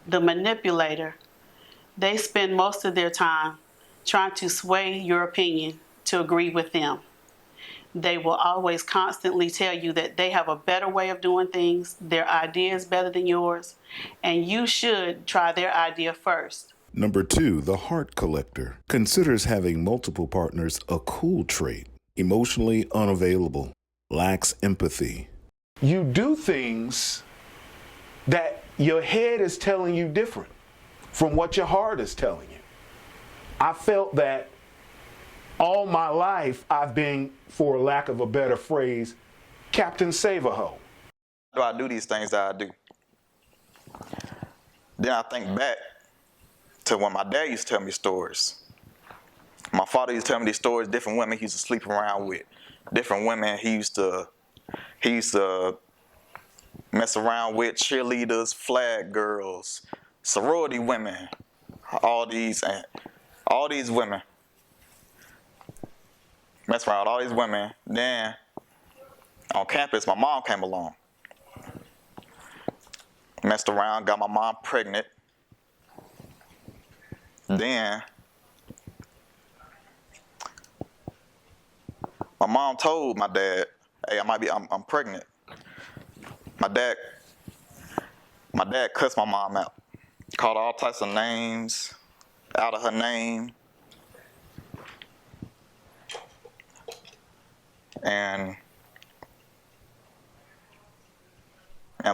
The manipulator, they spend most of their time trying to sway your opinion to agree with them. They will always constantly tell you that they have a better way of doing things, their idea is better than yours, and you should try their idea first. Number 2, the heart collector, considers having multiple partners a cool trait, emotionally unavailable, lacks empathy. You do things that your head is telling you different from what your heart is telling you. I felt that all my life I've been, for lack of a better phrase, Captain Save-A-Ho. Do I do these things that I do? Then I think back to when my dad used to tell me stories. My father used to tell me these stories, different women he used to sleep around with, different women he used to mess around with, cheerleaders, flag girls, sorority women, all these women. Mess around with all these women. Then on campus, my mom came along. Messed around, got my mom pregnant. Then my mom told my dad, "Hey, I'm pregnant." My dad cussed my mom out, called all types of names out of her name, and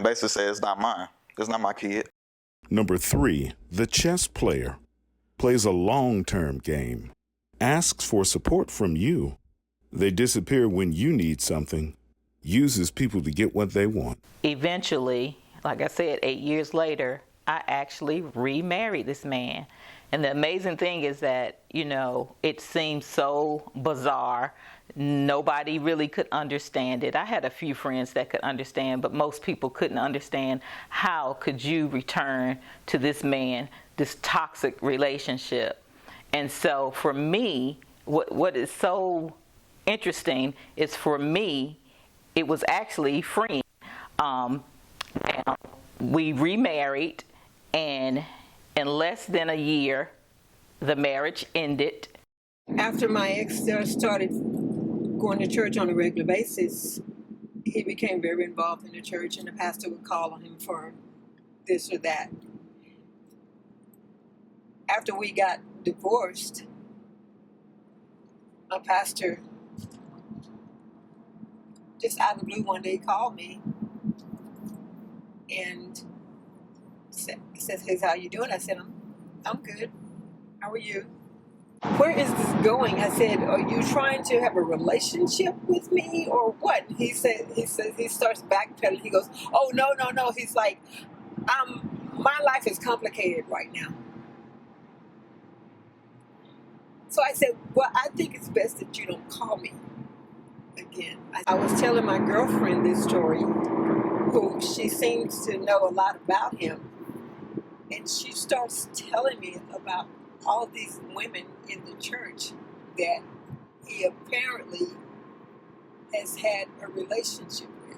basically said it's not mine. It's not my kid. Number 3, the chess player, plays a long-term game, asks for support from you. They disappear when you need something, uses people to get what they want. Eventually, like I said, 8 years later, I actually remarried this man. And the amazing thing is that, it seems so bizarre. Nobody really could understand it. I had a few friends that could understand, but most people couldn't understand how could you return to this man, this toxic relationship. And so for me, what is so interesting is for me, it was actually freeing. We remarried, and in less than a year, the marriage ended. After my ex started going to church on a regular basis, he became very involved in the church, and the pastor would call on him for this or that. After we got divorced, my pastor, just out of the blue one day, called me and says, "Hey, how you doing?" I said, I'm good. How are you? "Where is this going?" I said, "Are you trying to have a relationship with me or what?" He starts backpedaling. He goes, "Oh, no. He's like, my life is complicated right now." So I said, "Well, I think it's best that you don't call me again." I was telling my girlfriend this story, who she seems to know a lot about him, and she starts telling me about all these women in the church that he apparently has had a relationship with.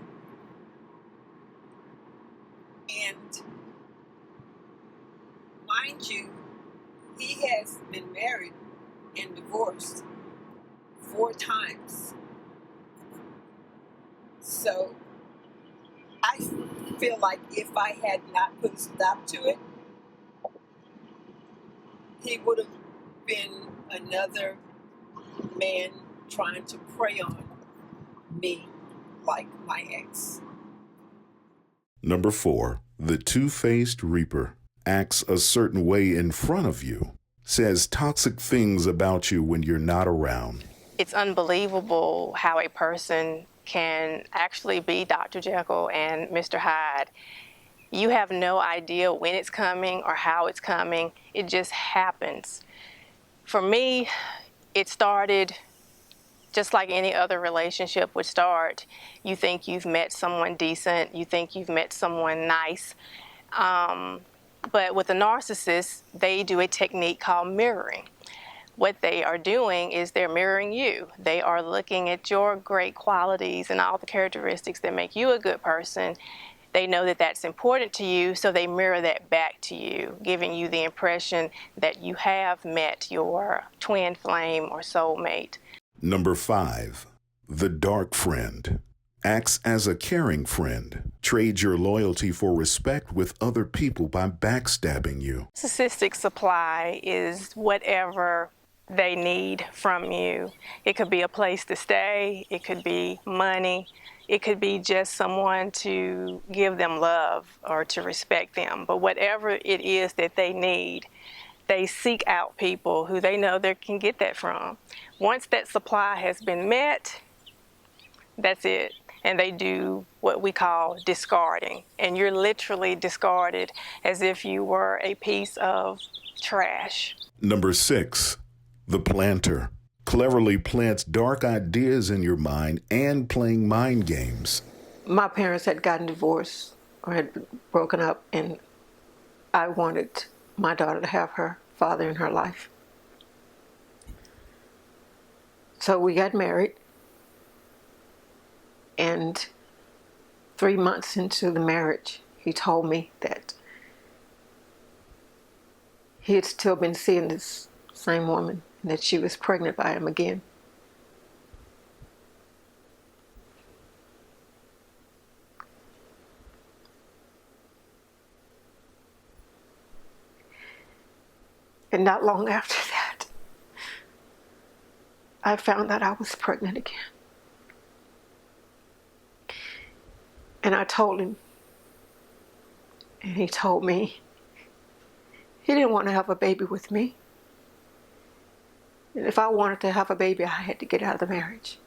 And mind you, he has been married and divorced 4 times. So I feel like if I had not put a stop to it, he would have been another man trying to prey on me like my ex. Number 4, the two-faced reaper, acts a certain way in front of you, says toxic things about you when you're not around. It's unbelievable how a person can actually be Dr. Jekyll and Mr. Hyde. You have no idea when it's coming or how it's coming. It just happens. For me, it started just like any other relationship would start. You think you've met someone decent. You think you've met someone nice. But with a narcissist, they do a technique called mirroring. What they are doing is they're mirroring you. They are looking at your great qualities and all the characteristics that make you a good person. They know that that's important to you, so they mirror that back to you, giving you the impression that you have met your twin flame or soulmate. Number 5, the dark friend, Acts as a caring friend. Trade your loyalty for respect with other people by backstabbing you. Narcissistic supply is whatever they need from you. It could be a place to stay, it could be money, it could be just someone to give them love or to respect them. But whatever it is that they need, they seek out people who they know they can get that from. Once that supply has been met, that's it. And they do what we call discarding. And you're literally discarded as if you were a piece of trash. Number 6, the planter. Cleverly plants dark ideas in your mind and playing mind games. My parents had gotten divorced or had broken up, and I wanted my daughter to have her father in her life. So we got married, and 3 months into the marriage, he told me that he had still been seeing this same woman, and that she was pregnant by him again. And not long after that, I found that I was pregnant again. And I told him, and he told me he didn't want to have a baby with me. And if I wanted to have a baby, I had to get out of the marriage.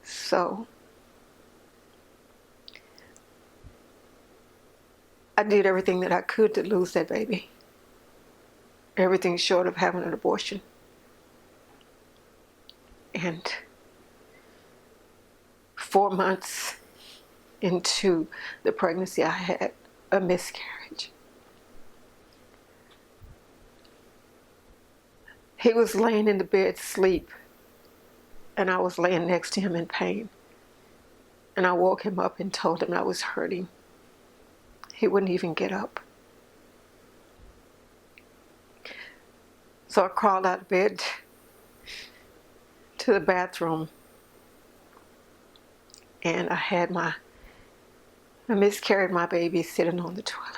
So I did everything that I could to lose that baby. Everything short of having an abortion. And 4 months into the pregnancy, I had a miscarriage. He was laying in the bed asleep, and I was laying next to him in pain. And I woke him up and told him I was hurting. He wouldn't even get up. So I crawled out of bed to the bathroom, and I miscarried my baby sitting on the toilet.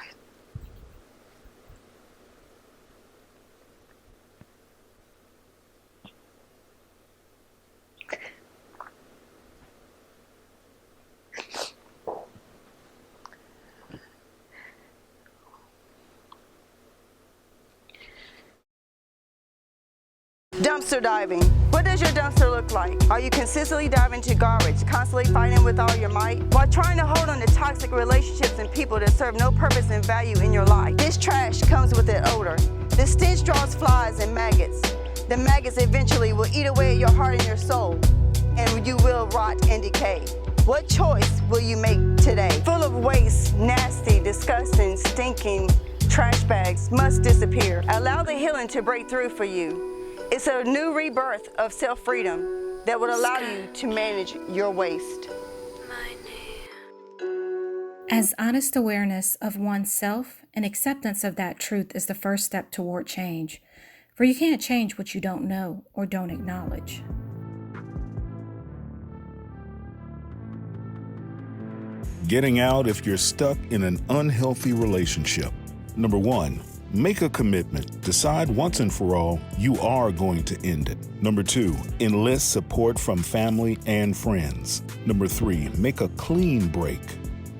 Dumpster diving. What does your dumpster look like? Are you consistently diving into garbage, constantly fighting with all your might, while trying to hold on to toxic relationships and people that serve no purpose and value in your life? This trash comes with an odor. The stench draws flies and maggots. The maggots eventually will eat away at your heart and your soul, and you will rot and decay. What choice will you make today? Full of waste, nasty, disgusting, stinking trash bags must disappear. Allow the healing to break through for you. It's a new rebirth of self-freedom that would allow you to manage your waste. As honest awareness of oneself and acceptance of that truth is the first step toward change, for you can't change what you don't know or don't acknowledge. Getting out if you're stuck in an unhealthy relationship. Number 1, make a commitment. Decide once and for all you are going to end it. Number 2, enlist support from family and friends. Number 3, make a clean break.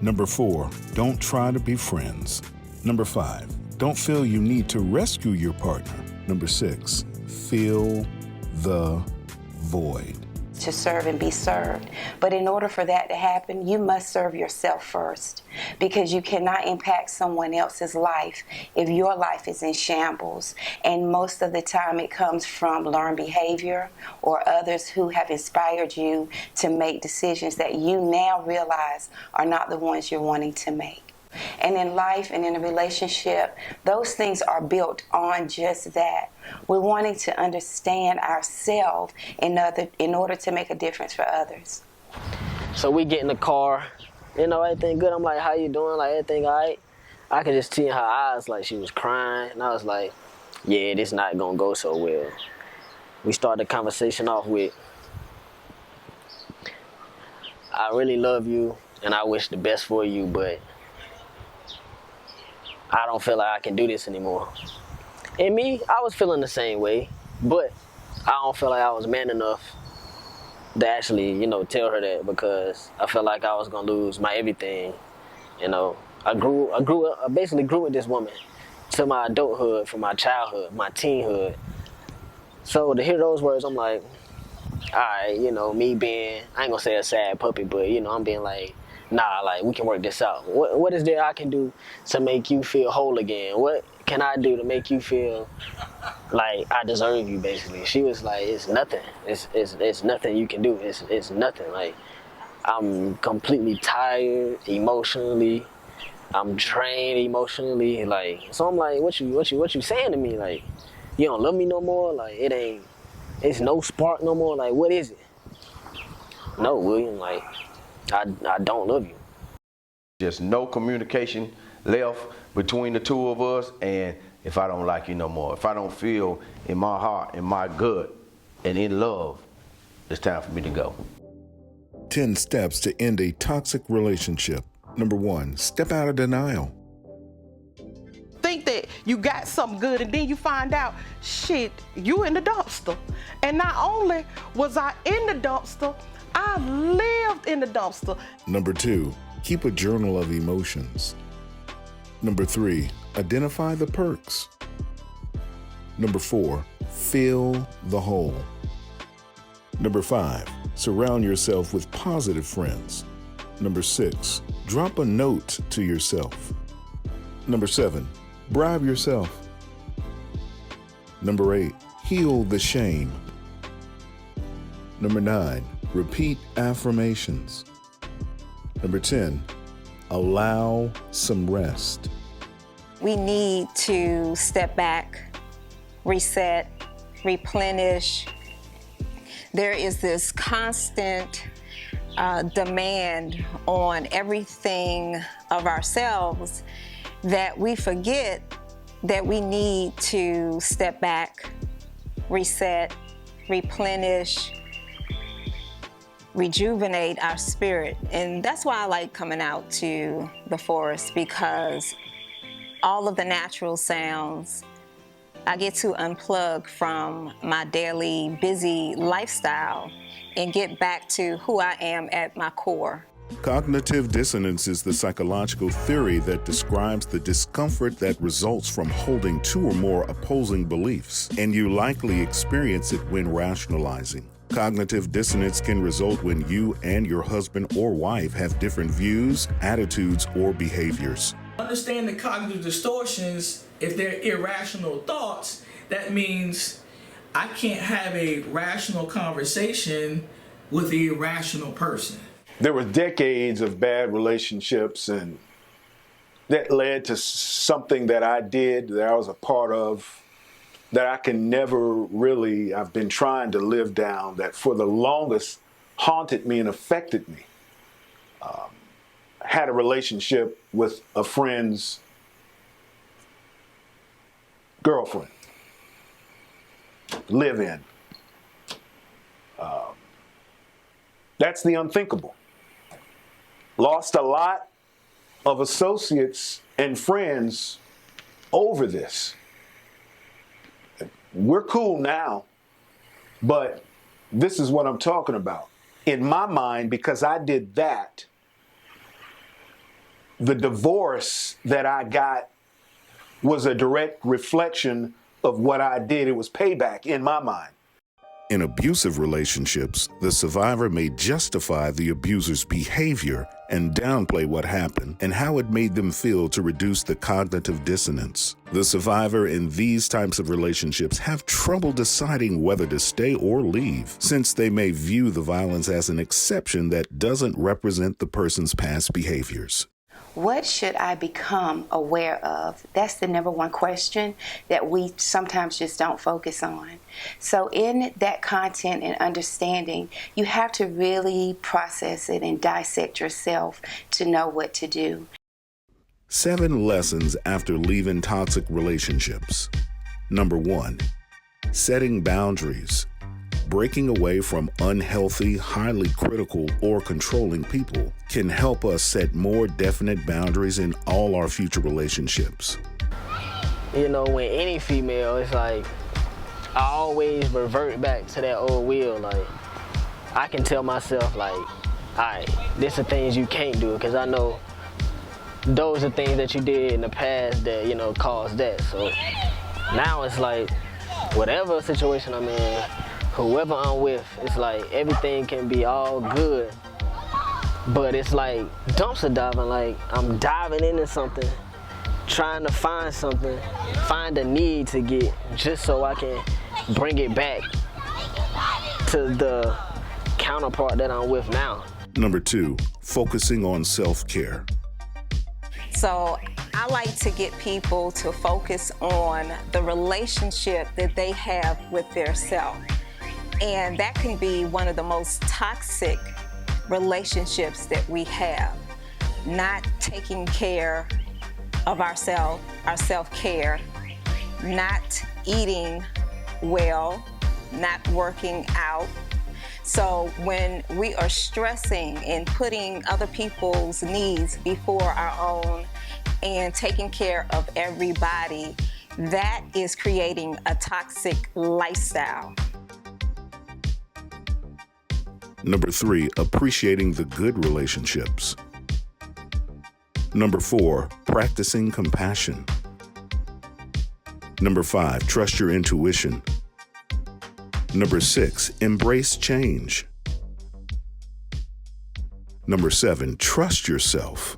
Number 4, don't try to be friends. Number 5, don't feel you need to rescue your partner. Number 6, fill the void. To serve and be served. But in order for that to happen, you must serve yourself first, because you cannot impact someone else's life if your life is in shambles. And most of the time it comes from learned behavior or others who have inspired you to make decisions that you now realize are not the ones you're wanting to make. And in life and in a relationship, those things are built on just that. We're wanting to understand ourselves in order to make a difference for others. So we get in the car, everything good. I'm like, how you doing? Like, everything all right? I could just see in her eyes like she was crying. And I was like, yeah, this not gonna go so well. We started the conversation off with, I really love you and I wish the best for you, but I don't feel like I can do this anymore. And me, I was feeling the same way, but I don't feel like I was man enough to actually, you know, tell her that, because I felt like I was gonna lose my everything. You know, I basically grew with this woman to my adulthood, from my childhood, my teenhood. So to hear those words, I'm like, all right, you know, me being, I ain't gonna say a sad puppy, but, you know, I'm being like, nah, like, we can work this out. What is there I can do to make you feel whole again? What can I do to make you feel like I deserve you, basically? She was like, it's nothing. It's nothing you can do. It's nothing. Like, I'm completely tired emotionally. I'm drained emotionally. Like, so I'm like, what you saying to me? Like, you don't love me no more? Like, it's no spark no more? Like, what is it? No, William, like, I don't love you. Just no communication left between the two of us, and if I don't like you no more, if I don't feel in my heart, in my gut, and in love, it's time for me to go. 10 steps to end a toxic relationship. Number 1, step out of denial. Think that you got something good, and then you find out, shit, you in the dumpster. And not only was I in the dumpster, I lived in the dumpster. Number 2, keep a journal of emotions. Number 3, identify the perks. Number 4, fill the hole. Number 5, surround yourself with positive friends. Number 6, drop a note to yourself. Number 7, bribe yourself. Number 8, heal the shame. Number 9, repeat affirmations. Number 10, allow some rest. We need to step back, reset, replenish. There is this constant demand on everything of ourselves that we forget that we need to step back, reset, replenish, rejuvenate our spirit. And that's why I like coming out to the forest, because all of the natural sounds, I get to unplug from my daily busy lifestyle and get back to who I am at my core. Cognitive dissonance is the psychological theory that describes the discomfort that results from holding 2 or more opposing beliefs, and you likely experience it when rationalizing. Cognitive dissonance can result when you and your husband or wife have different views, attitudes, or behaviors. Understand the cognitive distortions. If they're irrational thoughts, that means I can't have a rational conversation with an irrational person. There were decades of bad relationships, and that led to something that I did, that I was a part of, that I can never really, I've been trying to live down, that for the longest haunted me and affected me. Had a relationship with a friend's girlfriend, live in. That's the unthinkable. Lost a lot of associates and friends over this. We're cool now, but this is what I'm talking about. In my mind, because I did that, the divorce that I got was a direct reflection of what I did. It was payback in my mind. In abusive relationships, the survivor may justify the abuser's behavior and downplay what happened and how it made them feel to reduce the cognitive dissonance. The survivor in these types of relationships have trouble deciding whether to stay or leave, since they may view the violence as an exception that doesn't represent the person's past behaviors. What should I become aware of? That's the number one question that we sometimes just don't focus on. So in that content and understanding, you have to really process it and dissect yourself to know what to do. 7 lessons after leaving toxic relationships. Number 1, setting boundaries. breaking away from unhealthy, highly critical, or controlling people can help us set more definite boundaries in all our future relationships. You know, when any female, it's like, I always revert back to that old wheel. Like, I can tell myself, like, all right, this are things you can't do, because I know those are things that you did in the past that, you know, caused that. So now it's like, whatever situation I'm in, whoever I'm with, it's like everything can be all good. But it's like dumpster diving, like I'm diving into something, trying to find something, find a need to get, just so I can bring it back to the counterpart that I'm with now. Number 2, focusing on self-care. So I like to get people to focus on the relationship that they have with their self. And that can be one of the most toxic relationships that we have. Not taking care of ourselves, our self-care, not eating well, not working out. So when we are stressing and putting other people's needs before our own and taking care of everybody, that is creating a toxic lifestyle. Number 3, appreciating the good relationships. Number 4, practicing compassion. Number 5, trust your intuition. Number 6, embrace change. Number 7, trust yourself.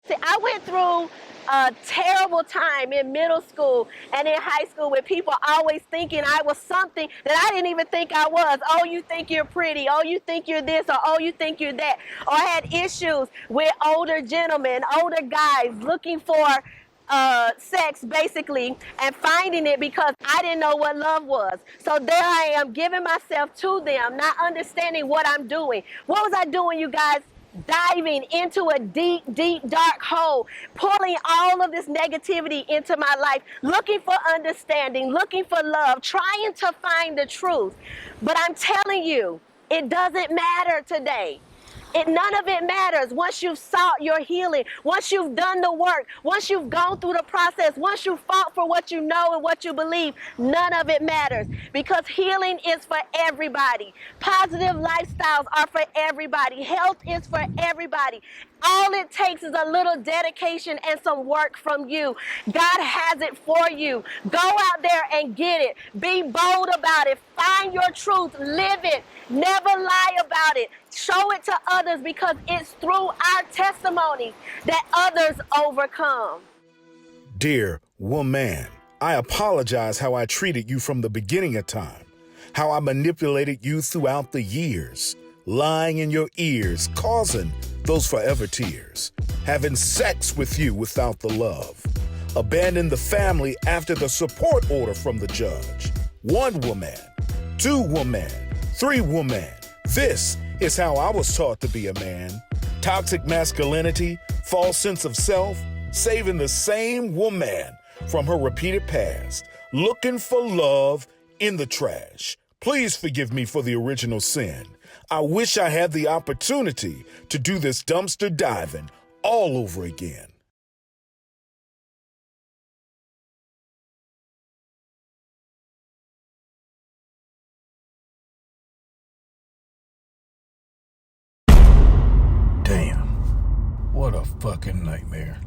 See, I went through a terrible time in middle school and in high school with people always thinking I was something that I didn't even think I was. Oh, you think you're pretty. Oh, you think you're this, or oh, you think you're that. Or I had issues with older gentlemen, older guys looking for sex, basically, and finding it because I didn't know what love was. So there I am, giving myself to them, not understanding what I'm doing. What was I doing, you guys? Diving into a deep, deep, dark hole, pulling all of this negativity into my life, looking for understanding, looking for love, trying to find the truth. But I'm telling you, it doesn't matter today. None of it matters once you've sought your healing, once you've done the work, once you've gone through the process, once you've fought for what you know and what you believe. None of it matters, because healing is for everybody. Positive lifestyles are for everybody. Health is for everybody. All it takes is a little dedication and some work from you. God has it for you. Go out there and get it. Be bold about it. Find your truth. Live it. Never lie about it. Show it to others, because it's through our testimonies that others overcome. Dear woman, I apologize how I treated you from the beginning of time, how I manipulated you throughout the years, lying in your ears, causing those forever tears, having sex with you without the love, abandon the family after the support order from the judge. 1 woman, 2 woman, 3 woman. This is how I was taught to be a man. Toxic masculinity, false sense of self, saving the same woman from her repeated past, looking for love in the trash. Please forgive me for the original sin. I wish I had the opportunity to do this dumpster diving all over again. Damn, what a fucking nightmare.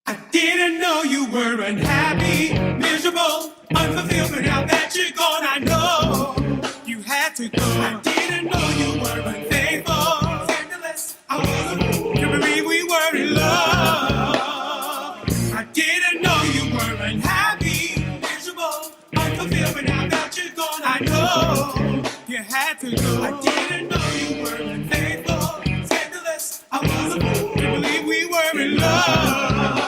I didn't know you were unhappy, miserable, unfulfilled, but now that you're gone, I know you had to go. I didn't know you were unfaithful, scandalous, I was a fool, can't believe we were in love. I didn't know you were unhappy, miserable, unfulfilled, but now that you're gone, I know you had to go. I didn't know you were unfaithful, scandalous, I was a fool, can't believe we were in love.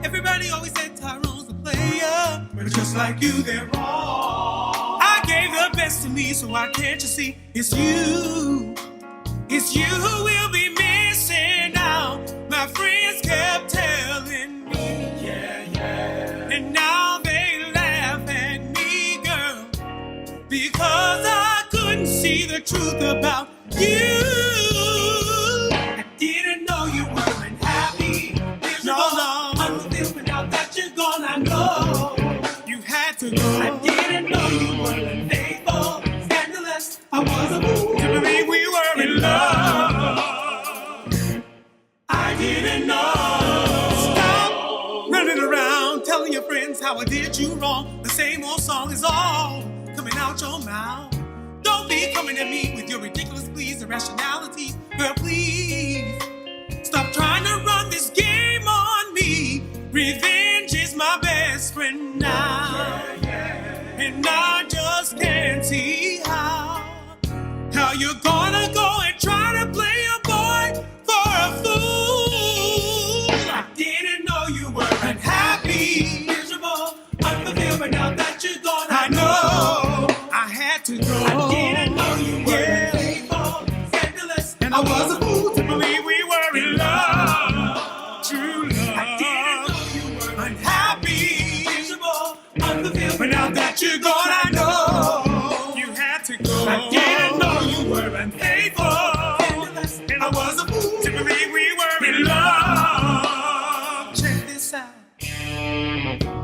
Everybody always said Tyrone's a player, but just like you, they're wrong. I gave the best to me, so why can't you see it's you? It's you who will be missing out. My friends kept telling me, yeah, yeah. And now they laugh at me, girl, because I couldn't see the truth about you. I didn't know you weren't happy. No, unfulfilled. Now that you're gone, I know you had to go. I didn't know you weren't faithful. Scandalous, I was a fool to believe we were in love. I didn't know. Stop running around telling your friends how I did you wrong. The same old song is all coming out your mouth. Don't be coming at me with your ridiculous pleas, irrationality. Girl, please stop trying to run this game on me. Revenge is my best friend now. And I just can't see how you're gonna go and try to play a boy for a fool. I didn't know you were unhappy, miserable, unfulfilled, but now that you're gone, I know I had to go. I didn't know you were faithful, scandalous, and I was a fool to believe we were in love. True love. I didn't know you were unhappy, miserable, unfulfilled, but now that you're gone, I know you had to go. I didn't know you were unfaithful, scandalous, and I was a fool to believe we were in love. Check this out.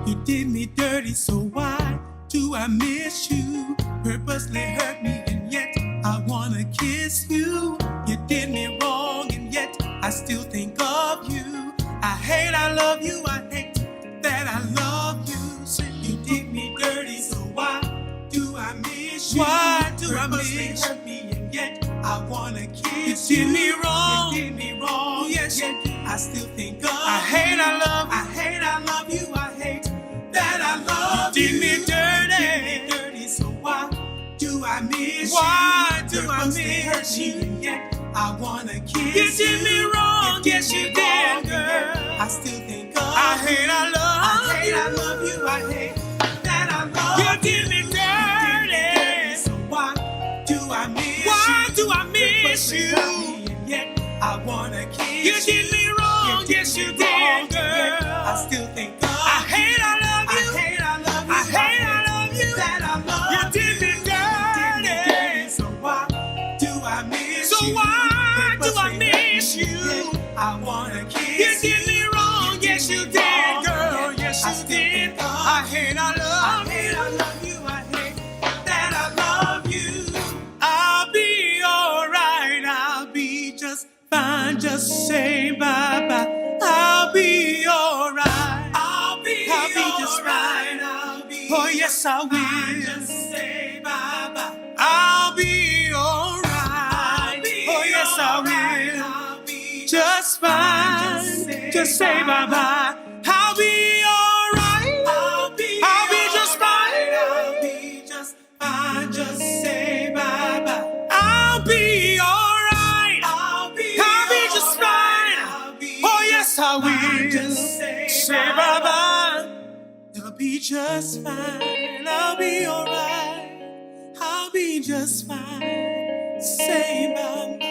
You did me dirty, so why do I miss you? Purposely hurt me, and yet I wanna kiss you. You did me wrong, and yet I still think of you. I hate I love you, I hate that I love you. So you did me dirty, so why do I miss you? Why do I miss you? Hurt me, and yet I wanna kiss you. You did me wrong, yes, I still think of you. I hate I love you, I hate that I love you. You did me dirty, so why do I miss you? Why do I miss you? And yet I wanna kiss you. You did me wrong, yes you did, girl. I still think of you. I hate I love you, I hate that I love you. You did me dirty, so why do I miss you? Why do I miss you? And yet I wanna kiss you. You did me wrong, yes you did, girl. I still think of you. I hate I love you, I hate I love you, that I love you. You did me dirty, so why do I miss you? So why do I miss you? I wanna kiss you. You did me wrong, yes you did, girl, yes you did. I hate I love you, I hate that I love you. I'll be alright, I'll be just fine, just say bye-bye. I'll be alright, I'll be just fine, oh yes I will. Just say bye-bye. I'll be alright, oh yes I will. Just fine, just say bye-bye. I'll be alright, I'll be just fine. I'll be just fine, just say bye-bye. I'll be alright, I'll be just fine. Oh yes I will. Just say bye-bye. I'll be just fine, I'll be alright. I'll be just fine. Say bye-bye.